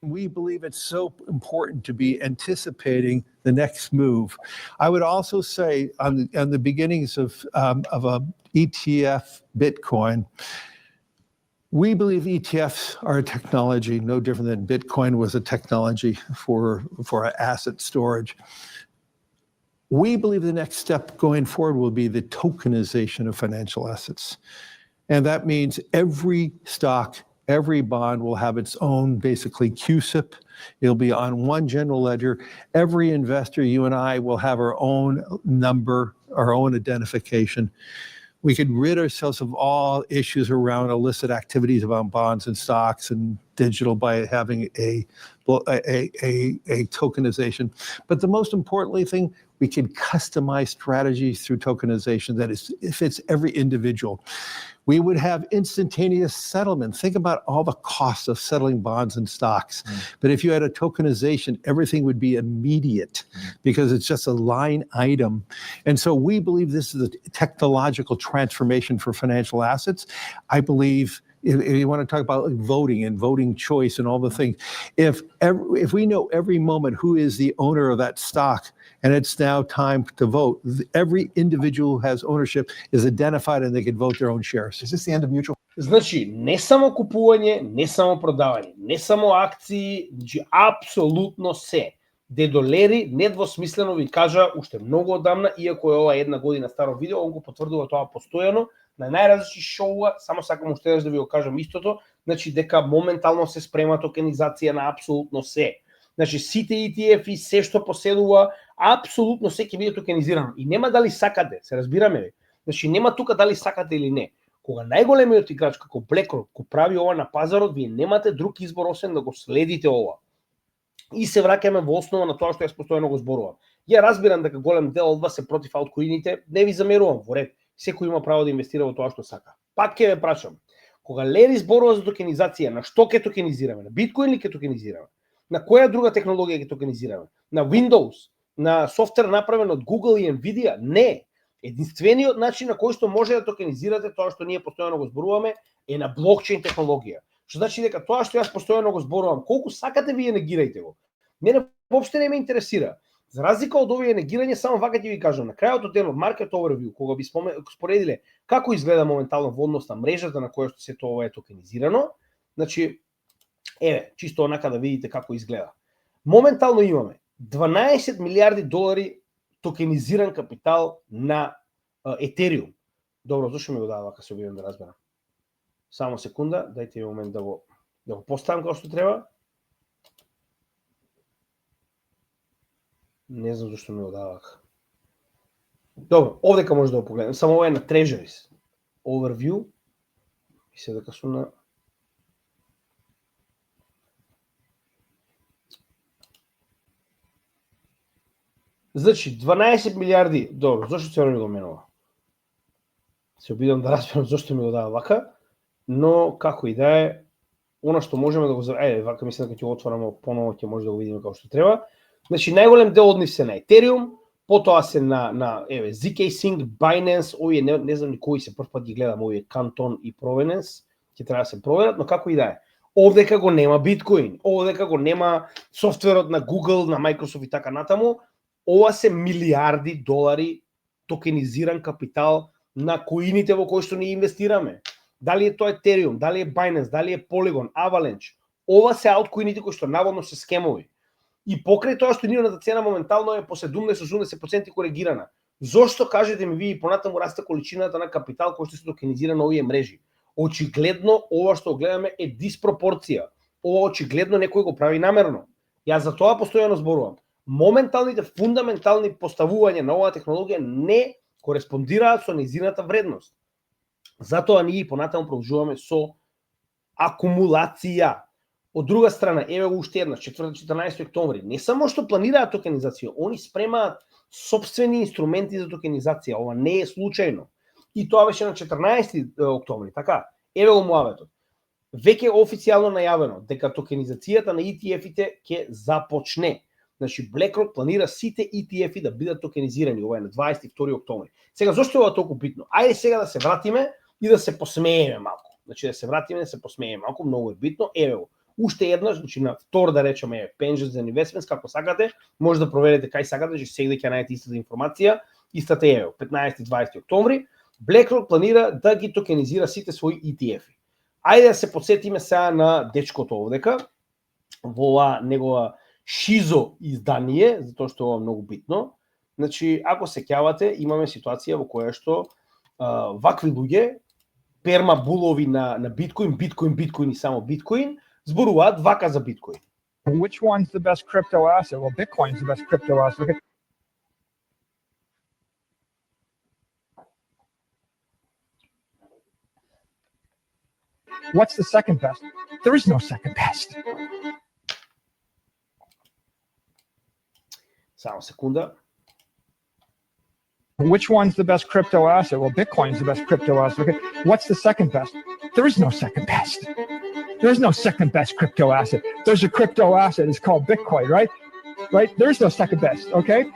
We believe it's so important to be anticipating the next move. I would also say on the beginnings of a ETF Bitcoin, we believe ETFs are a technology no different than Bitcoin was a technology for asset storage. We believe the next step going forward will be the tokenization of financial assets. And that means every stock, every bond will have its own, basically, CUSIP. It'll be on one general ledger. Every investor, you and I, will have our own number, our own identification. We could rid ourselves of all issues around illicit activities around bonds and stocks and digital by having a tokenization. But the most importantly thing, we can customize strategies through tokenization that fits every individual. We would have instantaneous settlement. Think about all the costs of settling bonds and stocks. But if you had a tokenization, everything would be immediate because it's just a line item. And so we believe this is a technological transformation for financial assets. I believe if you want to talk about voting and voting choice and all the things, if we know every moment who is the owner of that stock and it's now time to vote, every individual who has ownership is identified and they can vote their own shares. Is this the end of mutual? Значи, не само купување, не само продавање, не само акции, значи апсолутно се. Дедо Лери недвосмислено ви кажа уште многу одамна, иако е ова една година старо видео, он го потврдува тоа постојано на најразлични шоуа, само сакам уште да ви го кажам истото, значи дека моментално се спрема токенизација на апсолутно се. Значи сите ETF и се што поседува, апсолутно се ќе биде токенизирано. И нема дали сакате, се разбираме ли? Значи нема тука дали сакате или не. Кога најголемиот играч како BlackRock го прави ова на пазарот, вие немате друг избор освен да го следите ова. И се враќаме во основа на тоа што јас постојано го зборувам. Ја разбирам дека голем дел од вас се против алткоините, не ви замерувам, во ред. Секој има право да инвестира во тоа што сака. Пак ќе ве прашам, кога Лери зборува за токенизација, на што ќе токенизираме? На биткоин или ќе токенизираме? На која друга технологија ќе токенизираме? На Windows? На софтвер направен од Google и Nvidia? Не. Единствениот начин на кој што може да токенизирате тоа што ние постојано го зборуваме е на блокчейн технологија. Што значи дека тоа што јас постојано го зборувам, колку сакате вие негирајте го. Мене воопште не ме интересира. За разлика од овие негирање, само вака ќе ви кажам, на крајот од денот Market Overview, кога би споредиле како изгледа моментално во однос на мрежата на која што се тоа е токенизирано, значи, еве, чисто онака да видите како изгледа. Моментално имаме 12 милиарди долари токенизиран капитал на Ethereum. Добро, зашто ми го дава вака, се обидам да разберам. Само секунда, дајте ми момент да го поставам како што треба. Не знам зашто ми го дава вака. Добро, овдека може да го погледнем. Само ова е на Treasuries. Overview. И се дека сум на... Значи 12 милиарди, добро, зашто се ми го менува? Се обидам да разберам зашто ми го дава вака, но како и да е, она што можеме да го вака мислам дека ќе го отвораме поново, ќе може да го видиме како што треба. Значи најголем дел од нив се на Ethereum, потоа се на ZK Sync, Binance, овие не знам ни кои се, прв пат ги гледам овие Canton и Provenance, ќе треба да се проверат, но како и да е. Овдека го нема биткоин, овдека го нема софтверот на Google, на Microsoft и така натаму. Ова се милиарди долари токенизиран капитал на коините во кои што ние инвестираме. Дали е тоа Ethereum, дали е Binance, дали е Polygon, Avalanche. Ова се алткоините кои што наводно се скемови. И покрај тоа што нивната цена моментално е по 70-80% коригирана. Зошто, кажете ми вие, понатаму расте количината на капитал кој што се токенизира на овие мрежи? Очигледно ова што гледаме е диспропорција. Ова очигледно некој го прави намерно. Јас за тоа постојано зборувам. Моменталните фундаментални поставувања на оваа технологија не кореспондираат со нејзината вредност. Затоа ние понатаму продолжуваме со акумулација. Од друга страна, еве уште една, 14 октомври, не само што планираат токенизација, они спремаат сопствени инструменти за токенизација. Ова не е случајно. И тоа беше на 14 октомври, така? Еве го муаветот. Веќе официјално најавено дека токенизацијата на ETF-ите ќе започне. Значи BlackRock планира сите ETF-и да бидат токенизирани, ова е на 22 октомври. Сега зошто е ова толку битно? Ајде сега да се вратиме и да се посмееме малку. Значи да се вратиме да се посмееме малку, многу е битно. Еве го. Уште еднаш, значи на втор да речеме Pensions and Investments, како сакате, може да проверите кај сакате, че сега ќе најдете истата информација, истата е 15-20 октомври. BlackRock планира да ги токенизира сите своји ETF-и. Ајде да се подсетиме сега на дечкото овдека, во ова негова шизо издание, затоа што ова е многу битно. Значи, ако се сеќавате, имаме ситуација во која што вакви луѓе, пермабулови на биткоин и само биткоин, зборуваат вака за биткоин. Which one's the best crypto asset? Well, Bitcoin's the best crypto asset. Okay. What's the second best? There is no second best. Само секунда. Which one's the best crypto asset? Well, Bitcoin's the best crypto asset. Okay. What's the second best? There is no second best. There's no second best crypto asset. There's a crypto asset. It's called Bitcoin, right? Right? There's no second best, okay?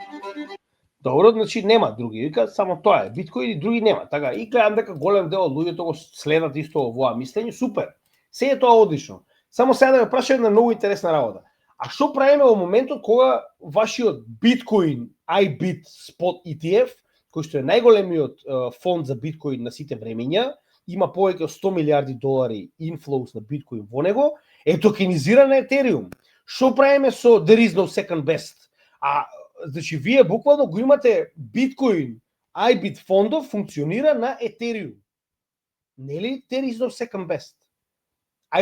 Добро, значи нема други, вика само тоа е. Биткоин и други нема. Така, и гледам дека голем дел од луѓето го следат исто овоа мислење, супер. Се е тоа одлично. Само сега да ме прашаат на многу интересна работа. А што правиме во моментот кога вашиот биткоин iBit Spot ETF, кој што е најголемиот фонд за биткоин на сите времења, има повеќе од 100 милиарди долари inflows на биткоин во него, е токенизиран на Ethereum. Што правиме со there is no second best? Значи, вие буквално го имате биткоин, iBit фондов функционира на Ethereum. Нели there is no second best?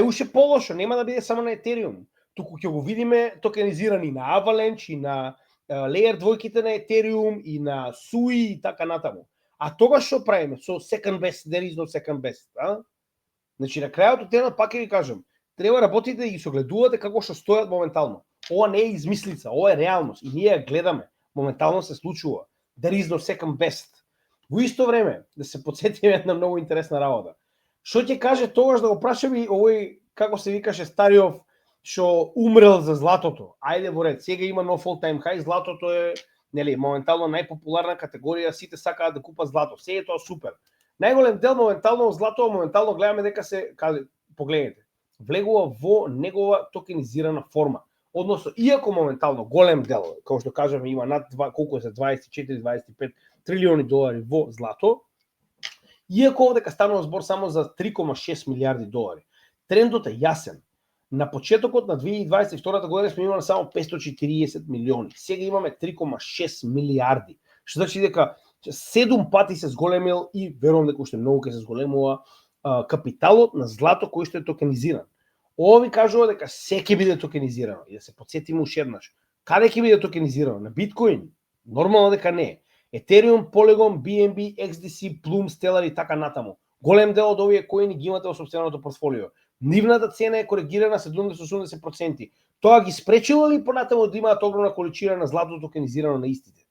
Уште полошо, нема да биде само на Ethereum. Туку ќе го видиме токенизирани на Avalanche и на Layer 2-ките на Ethereum и на SUI и така натаму. А тогаш што правиме со second best, there is no second best, а? Значи на крајот од денот пак ќе ви кажам, треба работите да ги согледувате како што стојат моментално. Ова не е измислица, ова е реалност и ние ја гледаме. Моментално се случува. There is no second best. Во исто време, да се подсетиме една многу интересна работа. Што ќе каже тогаш да го прашаме овој, како се викаше стариов, што умрел за златото? Ајде во ред, сега има нов all time high, златото е, нели, моментално најпопуларна категорија, сите сакаат да купат злато. Се е тоа супер. Најголем дел моментално злато, моментално гледаме дека се, погледнете, влегува во негова токенизирана форма. Односно, иако моментално голем дел, како што кажаме, има над колку се 24-25 трилиони долари во злато, иако овдека станува збор само за 3,6 милиарди долари. Трендот е јасен. На почетокот на 2022 година сме имали само 540 милиони. Сега имаме 3,6 милиарди. Што значи дека 7 пати се зголемил и верувам дека уште многу ќе се зголемува капиталот на злато кој што е токенизиран. Ова ви кажува дека се ќе биде токенизирано. И да се подсетиме уште еднаш. Каде ќе биде токенизирано? На биткоин? Нормално дека не. Ethereum, Polygon, BNB, XDC, Plume, Stellar и така натаму. Голем дел од овие коини ги имате во сопственото портфолио. Нивната цена е коригирана 70-80%. Тоа ги спречило ли понатаму да имаат огромна количина на злато токенизирано на истите?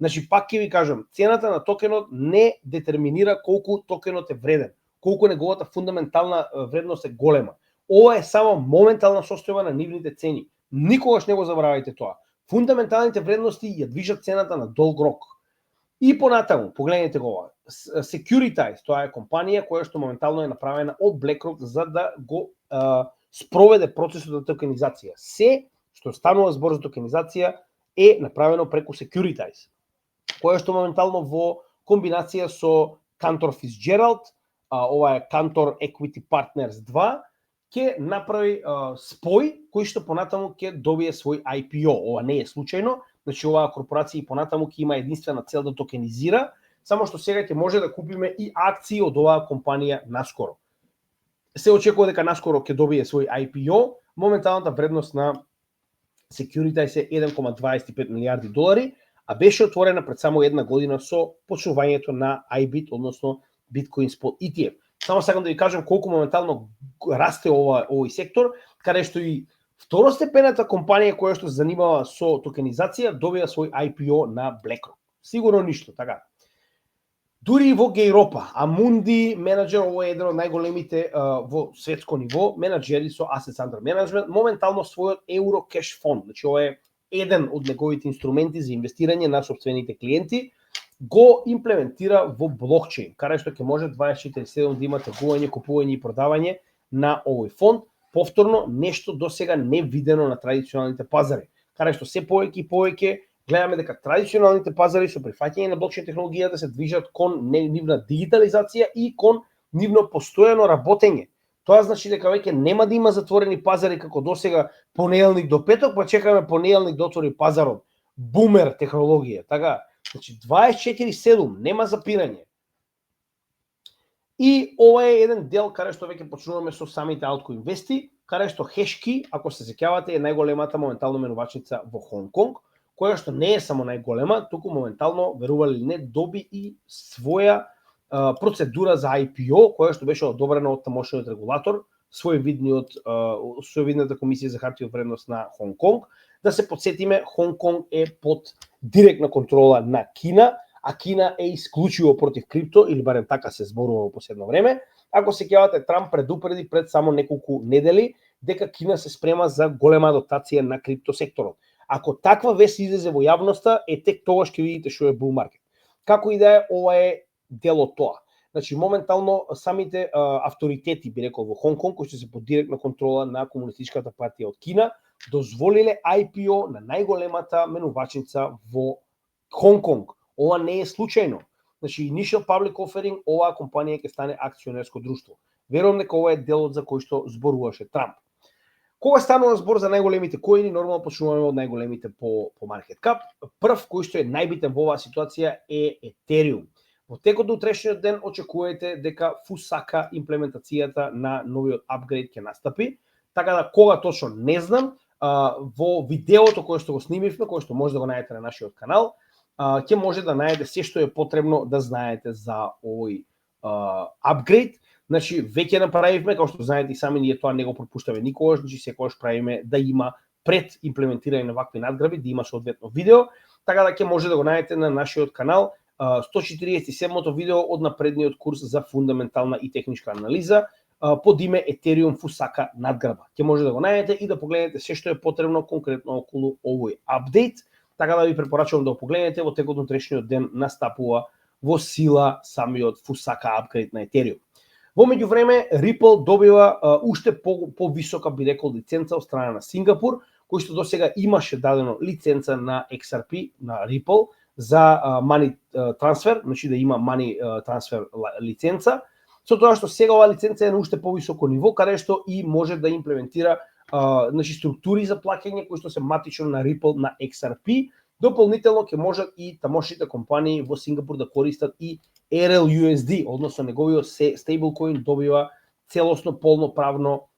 Значи, пак ќе ви кажам, цената на токенот не детерминира колку токенот е вреден, колку неговата фундаментална вредност е голема. Ова е само моментална состојба на нивните цени. Никогаш не го забравајте тоа. Фундаменталните вредности ја движат цената на долг рок. И понатаму, погледнете го ова. Securitize, тоа е компанија која што моментално е направена од BlackRock за да го спроведе процесот на токенизација. Се што станува збор за токенизација е направено преку Securitize, која што моментално во комбинација со Cantor Fitzgerald, ова е Cantor Equity Partners 2, ќе направи спој кој што понатаму ќе добие свој IPO. Ова не е случајно, значи оваа корпорација и понатаму ќе има единствена цел да токенизира, само што сега ќе може да купиме и акции од оваа компанија наскоро. Се очекува дека наскоро ќе добие свој IPO, моменталната вредност на Securitize е 1,25 милиарди долари, а беше отворена пред само една година со почнувањето на IBIT, односно Bitcoin Spot ETF. Само сакам да ви кажам колку моментално расте овој сектор, каде што и второстепената компанија која што се занимава со токенизација добива свој IPO на BlackRock. Сигурно ништо, така. Дури и во Гејропа, Amundi менеджер, ова е еден од најголемите во светско ниво, менеджери со Assets Under Management, моментално својот Euro Cash Fund, значи ова е еден од неговите инструменти за инвестирање на сопствените клиенти, го имплементира во блокчейн, каде што ќе може 24/7 да има тргување, купување и продавање на овој фонд, повторно нешто досега не видено на традиционалните пазари, каде што се повеќе и повеќе гледаме дека традиционалните пазари со прифаќање на блокчейн технологијата се движат кон нивна дигитализација и кон нивно постојано работење. Тоа значи дека веќе нема да има затворени пазари како досега понеделник до петок, па чекаме понеделник да отвори пазарот. Бумер технологија, така. Значи 24/7 нема запирање. И ова е еден дел каде што веќе почнуваме со самите altcoin инвести, каде што Hashkey, ако се сеќавате, е најголемата моментално менувачница во Хонг Конг, која што не е само најголема, туку моментално, верували или не, доби и своја процедура за IPO, која што беше одобрена од тамошниот регулатор, своевидната комисија за хартија од вредност на Хонг Конг. Да се подсетиме, Хонг Конг е под директна контрола на Кина, а Кина е исклучиво против крипто, или барем така се зборува во последно време. Ако се сеќавате, Трамп предупреди пред само неколку недели дека Кина се спрема за голема адаптација на крипто секторот. Ако таква вест излезе во јавноста, тек тогаш ќе видите што е bull market. Како и да е, ова е дел од тоа. Значи, моментално самите авторитети, би рекол, во Хонг Конг, кои што се под директна контрола на Комунистичката партија од Кина, дозволиле IPO на најголемата менувачница во Хонг Конг. Ова не е случајно. Значи, Initial Public Offering, оваа компанија ќе стане акционерско друштво. Верувам дека ова е делот за кој што зборуваше Трамп. Кога станува збор за најголемите коини, нормално почнуваме од најголемите по market cap. Прв кој што е најбитен во оваа ситуација е Ethereum. Во текот до утрешниот ден очекувајте дека Fusaka имплементацијата на новиот апгрейд ќе настапи. Така да кога точно не знам, во видеото кое што го снимивме, кое што може да го најдете на нашиот канал, ќе може да најдете се што е потребно да знаете за овој апгрейд. Значи, веќе направивме, како што знаете и сами, ние тоа не го пропуштаме никогаш, значи секогаш правиме да има пред имплементирање на вакви надграби, да има соодветно видео, така да ќе може да го најдете на нашиот канал 147-то видео од напредниот курс за фундаментална и техничка анализа под име Ethereum Fusaka надграба. Ќе може да го најдете и да погледнете се што е потребно конкретно околу овој апдейт, така да ви препорачувам да го погледнете. Во текот на утрешниот ден настапува во сила самиот Fusaka апгрейд на Ethereum. Во меѓувреме, Ripple добива уште по-висока, би рекол, лиценца од страна на Сингапур, кој што досега имаше дадено лиценца на XRP, на Ripple, за money transfer, значи да има money transfer лиценца, со тоа што сега оваа лиценца е на уште повисоко ниво, каде што и може да имплементира значи структури за плаќање кои што се матично на Ripple на XRP. Дополнително ќе можат и тамошните компании во Сингапур да користат и RLUSD, односно неговиот стейблкоин добива целосно полноправно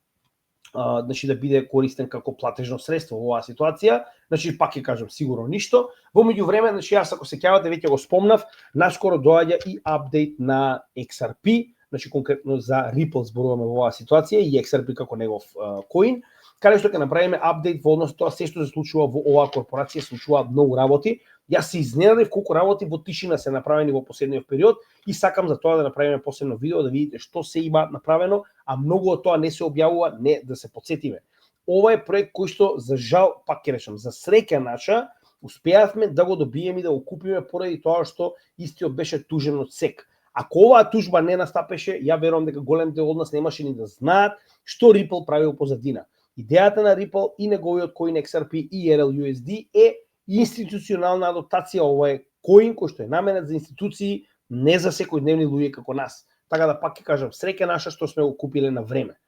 значи да биде користен како платежно средство во оваа ситуација. Значи пак ќе кажам сигурно ништо. Во меѓувреме, значи јас ако се сеќавате веќе го спомнав, наскоро доаѓа и апдейт на XRP, значи конкретно за Ripple зборуваме во оваа ситуација и XRP како негов коин. каде што ќе направиме апдейт во однос тоа се што се случува во оваа корпорација, се случуваат многу работи. Јас се изненадив колку работи во тишина се направени во последниот период и сакам за тоа да направиме посебно видео да видите што се има направено, а многу од тоа не се објавува, не да се потсетиме. Ова е проект кој што за жал, пак ќе речам, за среќа наша, успеавме да го добиеме и да го купиме поради тоа што истиот беше тужен од СЕК. Ако оваа тужба не настапеше, ја верувам дека голем дел од нас немаше ни да знаат што Ripple правил позадина. Идејата на Ripple и неговиот коин XRP и RLUSD е институционална адаптација. Ова е коин кој што е наменет за институции, не за секојдневни луѓе како нас. Така да пак ќе кажам, среќа наша што сме го купиле на време.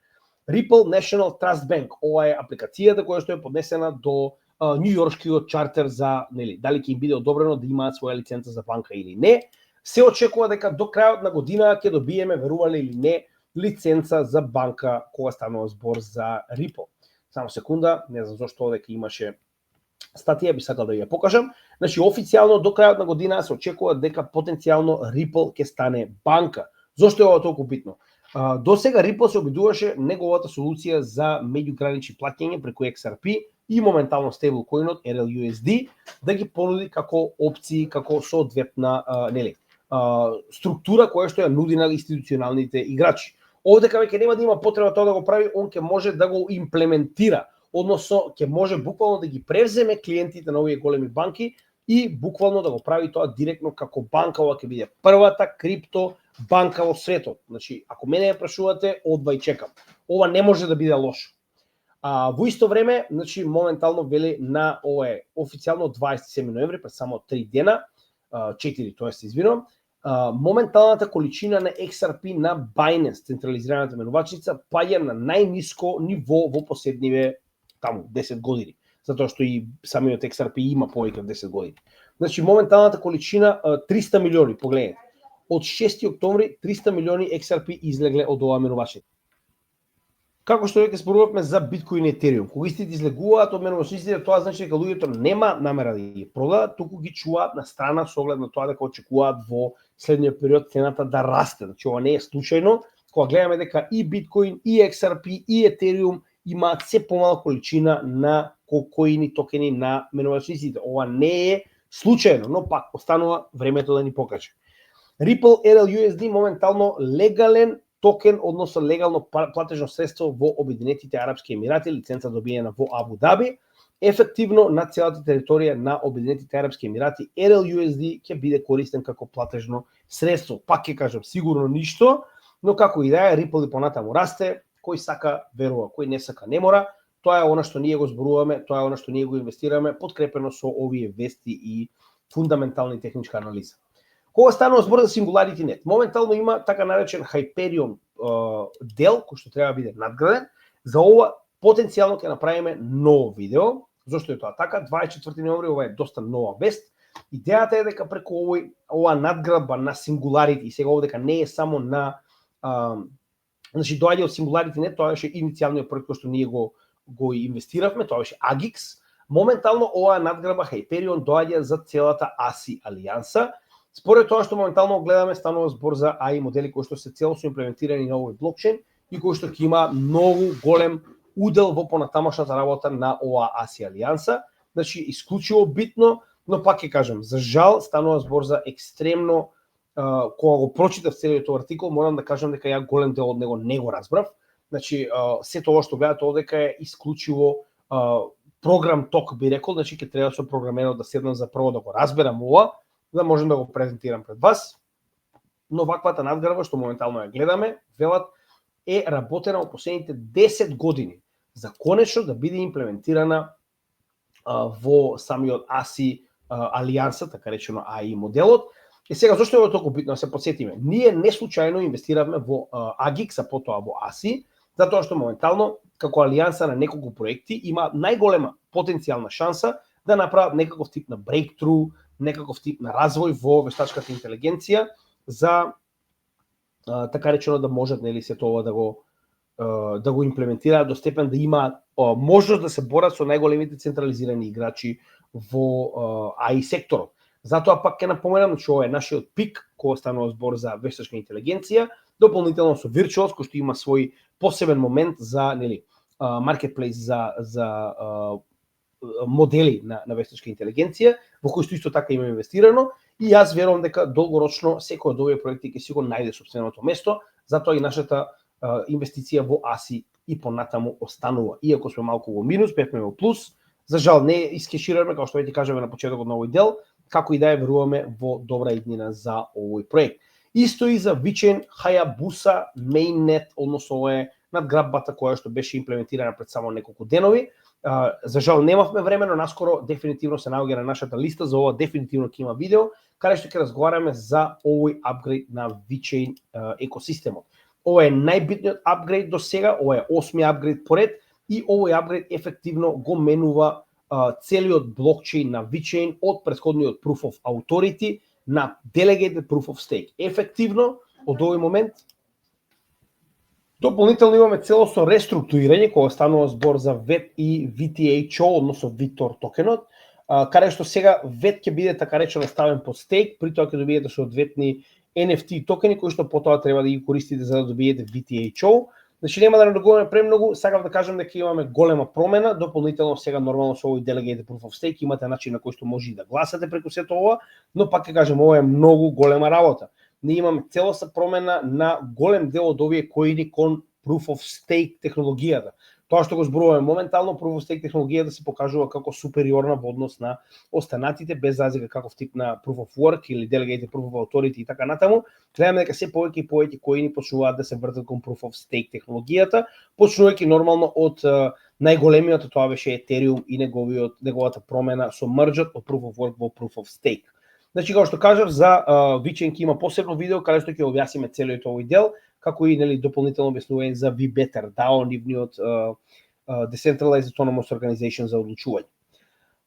Ripple National Trust Bank, ова е апликацијата која што е поднесена до Њујоршкиот чартер за, дали ќе им биде одобрено да имаат своја лиценца за банка или не. Се очекува дека до крајот на година ќе добиеме, верувале или не, лиценца за банка кога станува збор за Ripple. Само секунда, не знам зошто дека имаше статија, би сакал да ја покажам. Значи, официјално до крајот на година се очекува дека потенцијално Ripple ќе стане банка. Зошто е ова толку битно? До сега Ripple се обидуваше неговата солуција за меѓугранични плаќања преку XRP и моментално стейблкоинот RLUSD да ги понуди како опции, како соодветна структура која што ја нуди на институционалните играчи. Овде каде ќе нема да има потреба тоа да го прави, он ќе може да го имплементира, односно ќе може буквално да ги превземе клиентите на овие големи банки и буквално да го прави тоа директно како банка. Ова ќе биде првата крипто банка во светот. Значи, ако мене ја прашувате, одвај чекам. Ова не може да биде лошо. Во исто време, значи моментално вели на ова е официјално 27 ноември, пред само 3 дена, 4, тоест извинувам, моменталната количина на XRP на Binance, централизираната менувачница, паѓа на најниско ниво во последниве таму 10 години, затоа што и самиот XRP има повеќе од 10 години. Значи моменталната количина 300 милиони, погледнете. Од 6 октомври 300 милиони XRP излегле од оваа менувачница. Како што веќе зборувавме за биткоин и етериум, кога истите излегуваат од менувачниците, тоа значи дека луѓето нема намера да ги продадат, туку ги чуваат на страна со оглед на тоа дека очекуваат во следниот период цената да расте. Значи ова не е случајно, кога гледаме дека и биткоин, и XRP, и етериум имаат се помала количина на коини токени на менувачниците. Ова не е случајно, но пак останува времето да ни покаже. Ripple RLUSD моментално легален токен, односно легално платежно средство во Обединетите Арапски Емирати, лиценца добиена во Абу Даби. Ефективно на целата територија на Обединетите Арапски Емирати, RLUSD ќе биде користен како платежно средство. Пак ќе кажам, сигурно ништо, но како и да е, Ripple и понатаму расте, кој сака верува, кој не сака не мора. Тоа е она што ние го зборуваме, тоа е она што ние го инвестираме, подкрепено со овие вести и фундаментални техничка анализа. Кога станува збор за SingularityNet, моментално има така наречен Hyperion дел кој што треба да биде надграден. За ова потенцијално ќе направиме ново видео. Зошто е тоа така? 24 ноември, ова е доста нова вест. Идејата е дека преку ова надградба на Singularity, и сега ова дека не е само на значи доаѓа од SingularityNet, тоа беше иницијалниот проект кој што ние го инвестиравме, тоа беше Agix. Моментално оваа надградба Hyperion доаѓа за целата ASI алијанса. Според тоа што моментално гледаме, станува збор за AI модели кои што се целосно имплементирани на овој блокчейн и кои што ќе има многу голем удел во понатамошната работа на оваа ASI алијанса. Значи, исклучиво битно, но пак ќе кажам, за жал станува збор за екстремно, кога го прочитав целиот овој артикол, морам да кажам дека ја голем дел од него не го разбрав. Значи, се тоа што гледате одека е исклучиво програм ток, би рекол, значи ќе треба со програмерот да седнам за прво да го разберам ова, да можем да го презентирам пред вас. Но ваквата надградба што моментално ја гледаме, велат, е работена во последните 10 години за конечно да биде имплементирана во самиот ASI алијанса, така речено AI моделот. И сега зошто е толку битно да се потсетиме? Ние не случајно инвестиравме во Agix, а потоа во ASI, затоа што моментално како алијанса на неколку проекти има најголема потенцијална шанса да направат некаков тип на breakthrough, некаков тип на развој во вештачката интелигенција за така речено да можат се тоа да го имплементираат до степен да има можност да се борат со најголемите централизирани играчи во AI секторот. Затоа пак ќе напоменам че ова е нашиот пик кога станува збор за вештачка интелигенција, дополнително со Virtuos кој што има свој посебен момент за маркетплейс за модели на вештачка интелигенција, во кои што исто така има инвестирано, и јас верувам дека долгорочно секој од овие проекти ќе си го најде сопственото место, затоа и нашата инвестиција во АСИ и понатаму останува. Иако сме малку во минус, бевме во плюс, за жал не искешираме, како што веќе кажаме на почетокот на овој дел, како и да ја веруваме во добра иднина за овој проект. Исто и за VeChain Hayabusa Mainnet, односно ова е надграббата која што беше имплементирана пред само неколку денови. За жал немавме време, но наскоро дефинитивно се наоѓа на нашата листа, за ова дефинитивно ќе има видео, каде што ќе разговараме за овој апгрейд на VeChain екосистемот. Ова е најбитниот апгрейд до сега, ова е 8ми апгрейд поред и овој апгрейд ефективно го менува целиот блокчейн на VeChain од претходниот Proof of Authority на Delegated Proof of Stake. Ефективно, од овој момент, дополнително имаме целосно реструктурирање, кога станува збор за VET и VTHO, односно VTOR токенот, каде што сега VET ќе биде така речено ставен под стейк, при тоа ќе добиете соодветни NFT токени кои што потоа треба да ги користите за да добиете VTHO. Значи нема да надогуваме премногу, сакам да кажам дека имаме голема промена, дополнително сега нормално со овој Delegated Proof of Stake имате начин на кој што може да гласате преку сето ова, но пак ќе кажем ова е многу голема работа. Ние имаме целосна промена на голем дел од овие коини кон Proof of Stake технологијата. Тоа што го зборуваме моментално, Proof of Stake технологијата се покажува како супериорна во однос на останатите, без разлика каков тип на Proof of Work или Delegated Proof of Authority и така натаму. Гледаме дека се повеќе и повеќе коини почнуваат да се вртат кон Proof of Stake технологијата, почнувајќи нормално од најголемиот, тоа беше Ethereum и неговата промена со мрџот од Proof of Work во Proof of Stake. Значи, како што кажав, за VeChain има посебно видео каде што ќе објасниме целиот овој дел, како и дополнително објаснување за VBetter DAO, нивниот Decentralized Autonomous Organization за одлучување.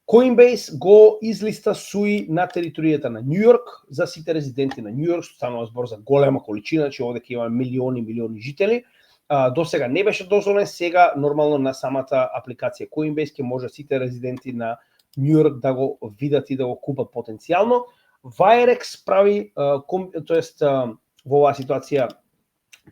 Coinbase го излиста SUI на територијата на Нью Йорк за сите резиденти на Нью Йорк, што станува збор за голема количина, значи овде ќе има милиони жители. До сега не беше дозволен, сега нормално на самата апликација Coinbase ќе може сите резиденти на Нью Йорк да го видат и да го купат потенцијално. Wirex прави, тоест во оваа ситуација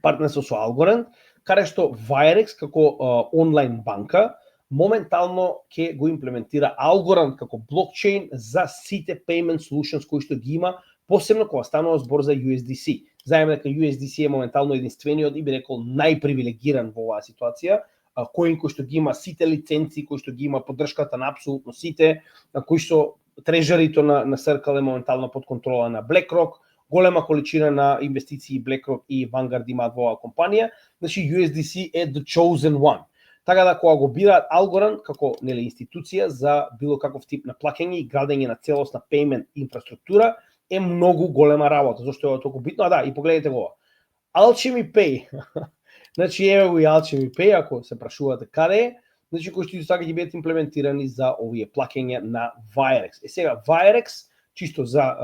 партнерство со Algorand, каде што Wirex како онлайн банка моментално ќе го имплементира Algorand како блокчейн за сите payment solutions кои што ги има, посебно кога станува збор за USDC. Знаеме дека USDC е моментално единствениот и би рекол најпривилегиран во оваа ситуација, коин кој што ги има сите лиценци, кој што ги има поддршката на апсолутно сите, кои што трежерито на Circle е моментално под контрола на BlackRock, голема количина на инвестиции BlackRock и Vanguard имаат во оваа компанија, значи USDC е the chosen one. Така да кога го бираат Algorand како институција за било каков тип на плаќање и градење на целосна payment инфраструктура е многу голема работа. Зошто е толку битно? Да, и погледнете го. Alchemy Pay. Значи еве го и Alchemy Pay, ако се прашувате каде е, значи кои што сега ќе бидат имплементирани за овие плаќања на Wirex. Сега Wirex чисто за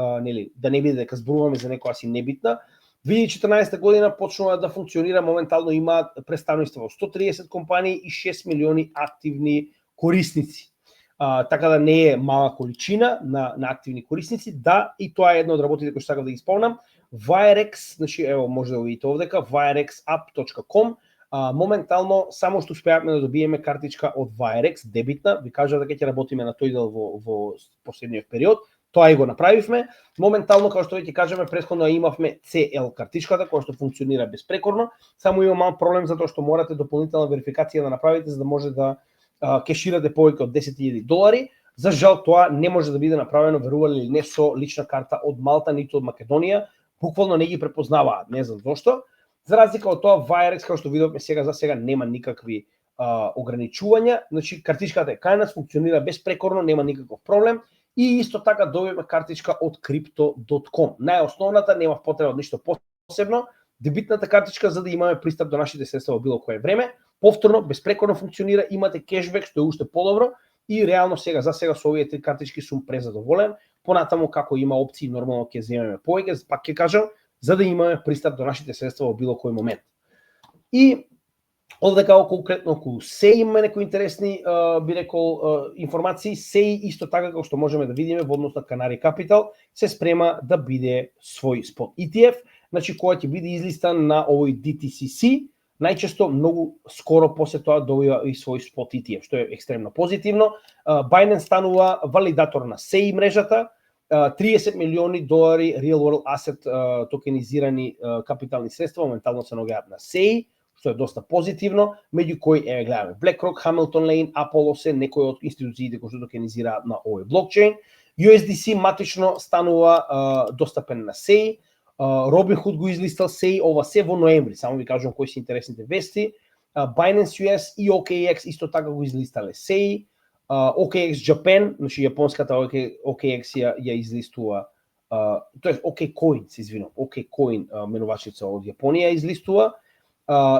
да не биде дека зборуваме за некоја си небитна, 2014 година почнува да функционира, моментално има представништва во 130 компании и 6 милиони активни корисници. Така да не е мала количина на активни корисници, да, и тоа е едно од работите кои што сакам да ги спомнам. Wirex, значи ево може да го видите овдека, wirexapp.com, моментално само што успеавме да добиеме картичка од Wirex, дебитна, ви кажа дека ќе работиме на тој дел во последниот период. Тоа и го направивме. Моментално, како што веќе кажеме, претходно имавме CL картичката, која што функционира безпрекорно. Само има мал проблем затоа што морате дополнителна верификација да направите за да може да кеширате повеќе од $10,000. За жал тоа не може да биде направено, верували или не, со лична карта од Малта, ниту од Македонија. Буквално не ги препознаваат, не знам зошто. За разлика од тоа, Wirex, како што видовме сега, за сега нема никакви ограничувања. Значи, картичката е кај нас, функционира безпрекорно, нема никаков проблем. И исто така добивме картичка од Crypto.com. Најосновната, нема потреба од ништо посебно, дебитната картичка за да имаме пристап до нашите средства во било кое време. Повторно, безпрекорно функционира, имате кешбек, што е уште подобро и реално сега за сега со овие три картички сум презадоволен. Понатаму како има опции, нормално ќе земеме повеќе, пак ќе кажам, за да имаме пристап до нашите средства во било кој момент. И овде како конкретно околу се има некои интересни, би рекол, информации, се исто така како што можеме да видиме во однос на Canary Capital, се спрема да биде свој спот ETF, значи која ќе биде излистан на овој DTCC, најчесто многу скоро после тоа добива и свој спот ETF, што е екстремно позитивно. Binance станува валидатор на SEI мрежата, $30 милиони real world asset токенизирани капитални средства моментално се наоѓаат на SEI, што е доста позитивно, меѓу кои гледаме BlackRock, Hamilton Lane, Apollo се некои од институциите кои што токенизираат на овој блокчейн. USDC матично станува достапен на SEI. Robinhood го излистал SEI, ова се во ноември, само ви кажувам кои се интересните вести. Binance US и OKX исто така го излистале SEI. OKX Japan, значи јапонската OKX ја излистува, тоест OKCoin, се извинувам, OKCoin менувачница од Јапонија излистува.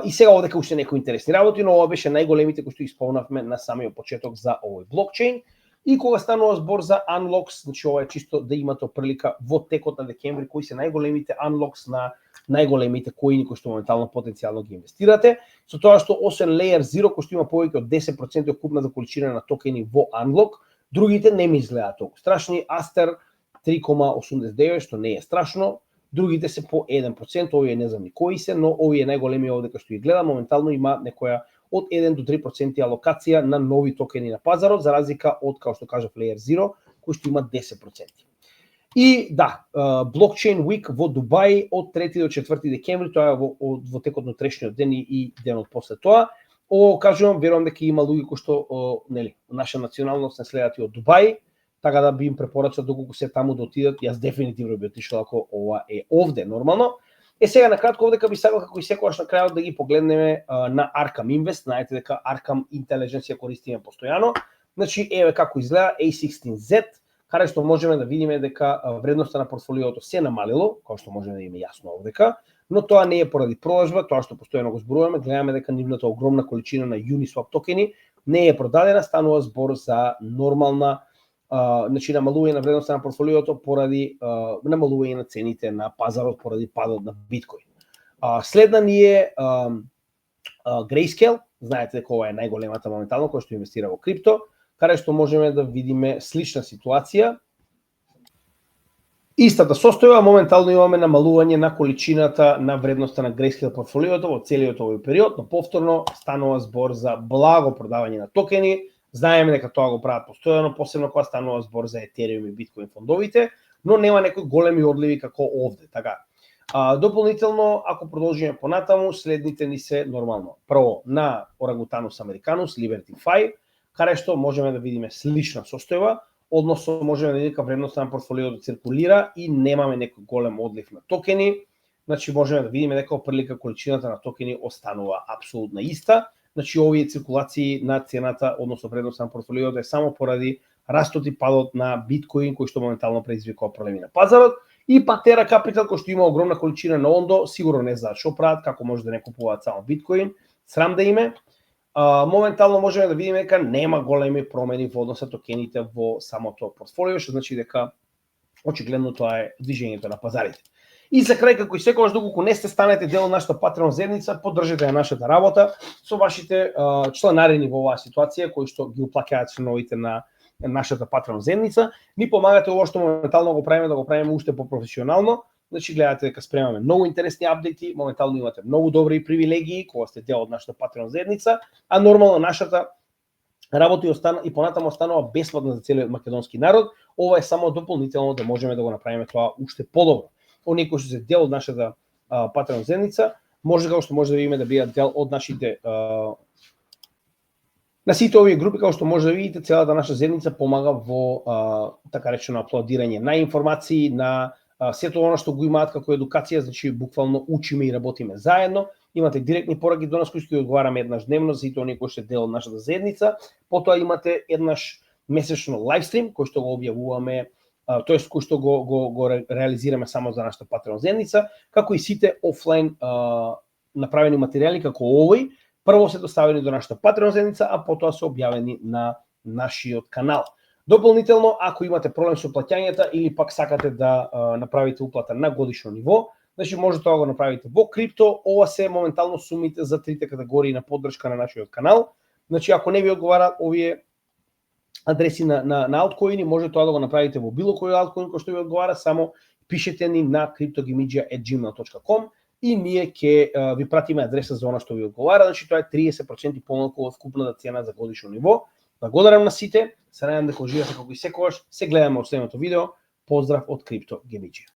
И сега овдека уште некои интересни работи, но ова беше најголемите кои што исполнавме на самиот почеток за овој блокчейн. И кога станува збор за unlocks, значи ова е чисто да имате прилика во текот на декември кои се најголемите unlocks на најголемите коини кои што моментално потенцијално ги инвестирате, со тоа што освен Layer 0 кој што има повеќе од 10% од купната количина на токени во unlock, другите не ми изгледаат толку страшни. Aster 3,89 што не е страшно, другите се по 1%, овие не знам ни кои се, но овие најголеми овде што ги гледам моментално има некоја од 1 до 3% алокација на нови токени на пазарот, за разлика од, као што кажав, Layer 0, кој што има 10%. И да, блокчейн Week во Дубај од 3 до 4 декември, тоа е во текот на утрешниот ден и денот после тоа. Ово кажувам, верувам дека има луѓе кои што нели, наша националност не следат и од Дубај, така да би им препорачал доколку се таму да отидат. Јас дефинитивно би отишол ако ова е овде нормално. Сега на кратко овдека би сакал како и секогаш на крајот да ги погледнеме на Arkham Invest. Знаете дека Arkham Intelligence ја користиме постојано. Значи еве како изгледа A16Z, каде што можеме да видиме дека вредноста на портфолиото се намалило, како што можеме да видиме јасно овдека, но тоа не е поради продажба, тоа што постојано го зборуваме, гледаме дека нивната огромна количина на Uniswap токени не е продадена, станува збор за нормална значи намалување на вредноста на портфолиото поради намалување на цените на пазарот поради падот на биткоин. Следна ни е Grayscale, знаете дека ова е најголемата моментално која што инвестира во крипто, каде што можеме да видиме слична ситуација. Истата состојба, моментално имаме намалување на количината на вредноста на Grayscale портфолиото во целиот овој период, но повторно станува збор за благо продавање на токени. Знаеме дека тоа го прават постојано, посебно кога станува збор за Ethereum и Bitcoin фондовите, но нема некои големи одливи како овде, така. Дополнително, ако продолжиме понатаму, следните ни се нормално. Прво, на Orangutanus americanus, Liberty 5, каде што можеме да видиме слична состојба, односно можеме да видиме дека вредноста на портфолиото циркулира и немаме некој голем одлив на токени, значи можеме да видиме дека оприлика количината на токени останува апсолутно иста. Значи овие циркулации на цената, односно вредноста на портфолиото е само поради растот и падот на биткоин кој што моментално предизвикува проблеми на пазарот, и Patera Capital кој што има огромна количина на ондо, сигурно не знаат што прават, како може да не купуваат само биткоин, срам да име. Моментално можеме да видиме дека нема големи промени во однос на токените во самото портфолио, што значи дека очигледно тоа е движењето на пазарите. И за крај, како и секогаш, доколку не сте станете дел од нашата Patreon заедница, поддржете ја нашата работа со вашите чланарини во оваа ситуација, кои што ги уплаќаат членовите на нашата Patreon заедница. Ни помагате ово што моментално го правиме, да го правиме уште по-професионално. Значи, гледате дека спремаме многу интересни апдети, моментално имате многу добри привилегии кога сте дел од нашата Patreon заедница, а нормално нашата работа и понатаму останува бесплатна за целиот македонски народ. Ова е само дополнително да можеме да го направиме тоа уште подобро. Оние кои што се дел од нашата Patreon заедница, може како што може да видиме да бидат дел од нашите на сите овие групи, како што може да видите, целата наша заедница помага во така речено аплодирање на информации, на сето она што го имаат како едукација, значи буквално учиме и работиме заедно. Имате директни пораки до нас кои што ги одговараме еднаш дневно за сите оние кои што дел од нашата заедница. Потоа имате еднаш месечно лайвстрим кој што го објавуваме, тоест кој што го реализираме само за нашата Patreon заедница, како и сите офлайн направени материјали како овој, прво се доставени до нашата Patreon заедница, а потоа се објавени на нашиот канал. Дополнително, ако имате проблем со плаќањата или пак сакате да направите уплата на годишно ниво, значи може тоа го направите во крипто. Ова се моментално сумите за трите категории на поддршка на нашиот канал. Значи ако не ви одговараат овие адреси на алткоини, може тоа да го направите во било кој алткоин кој што ви одговара, само пишете ни на cryptogimidja@gmail.com. и ние ќе ви пратиме адреса за она што ви одговара, значи тоа е 30% помалку од вкупната цена за годишно ниво. Благодарам на сите, се надевам дека уживате како и секогаш, се гледаме во следното видео. Поздрав од Крипто Геничи.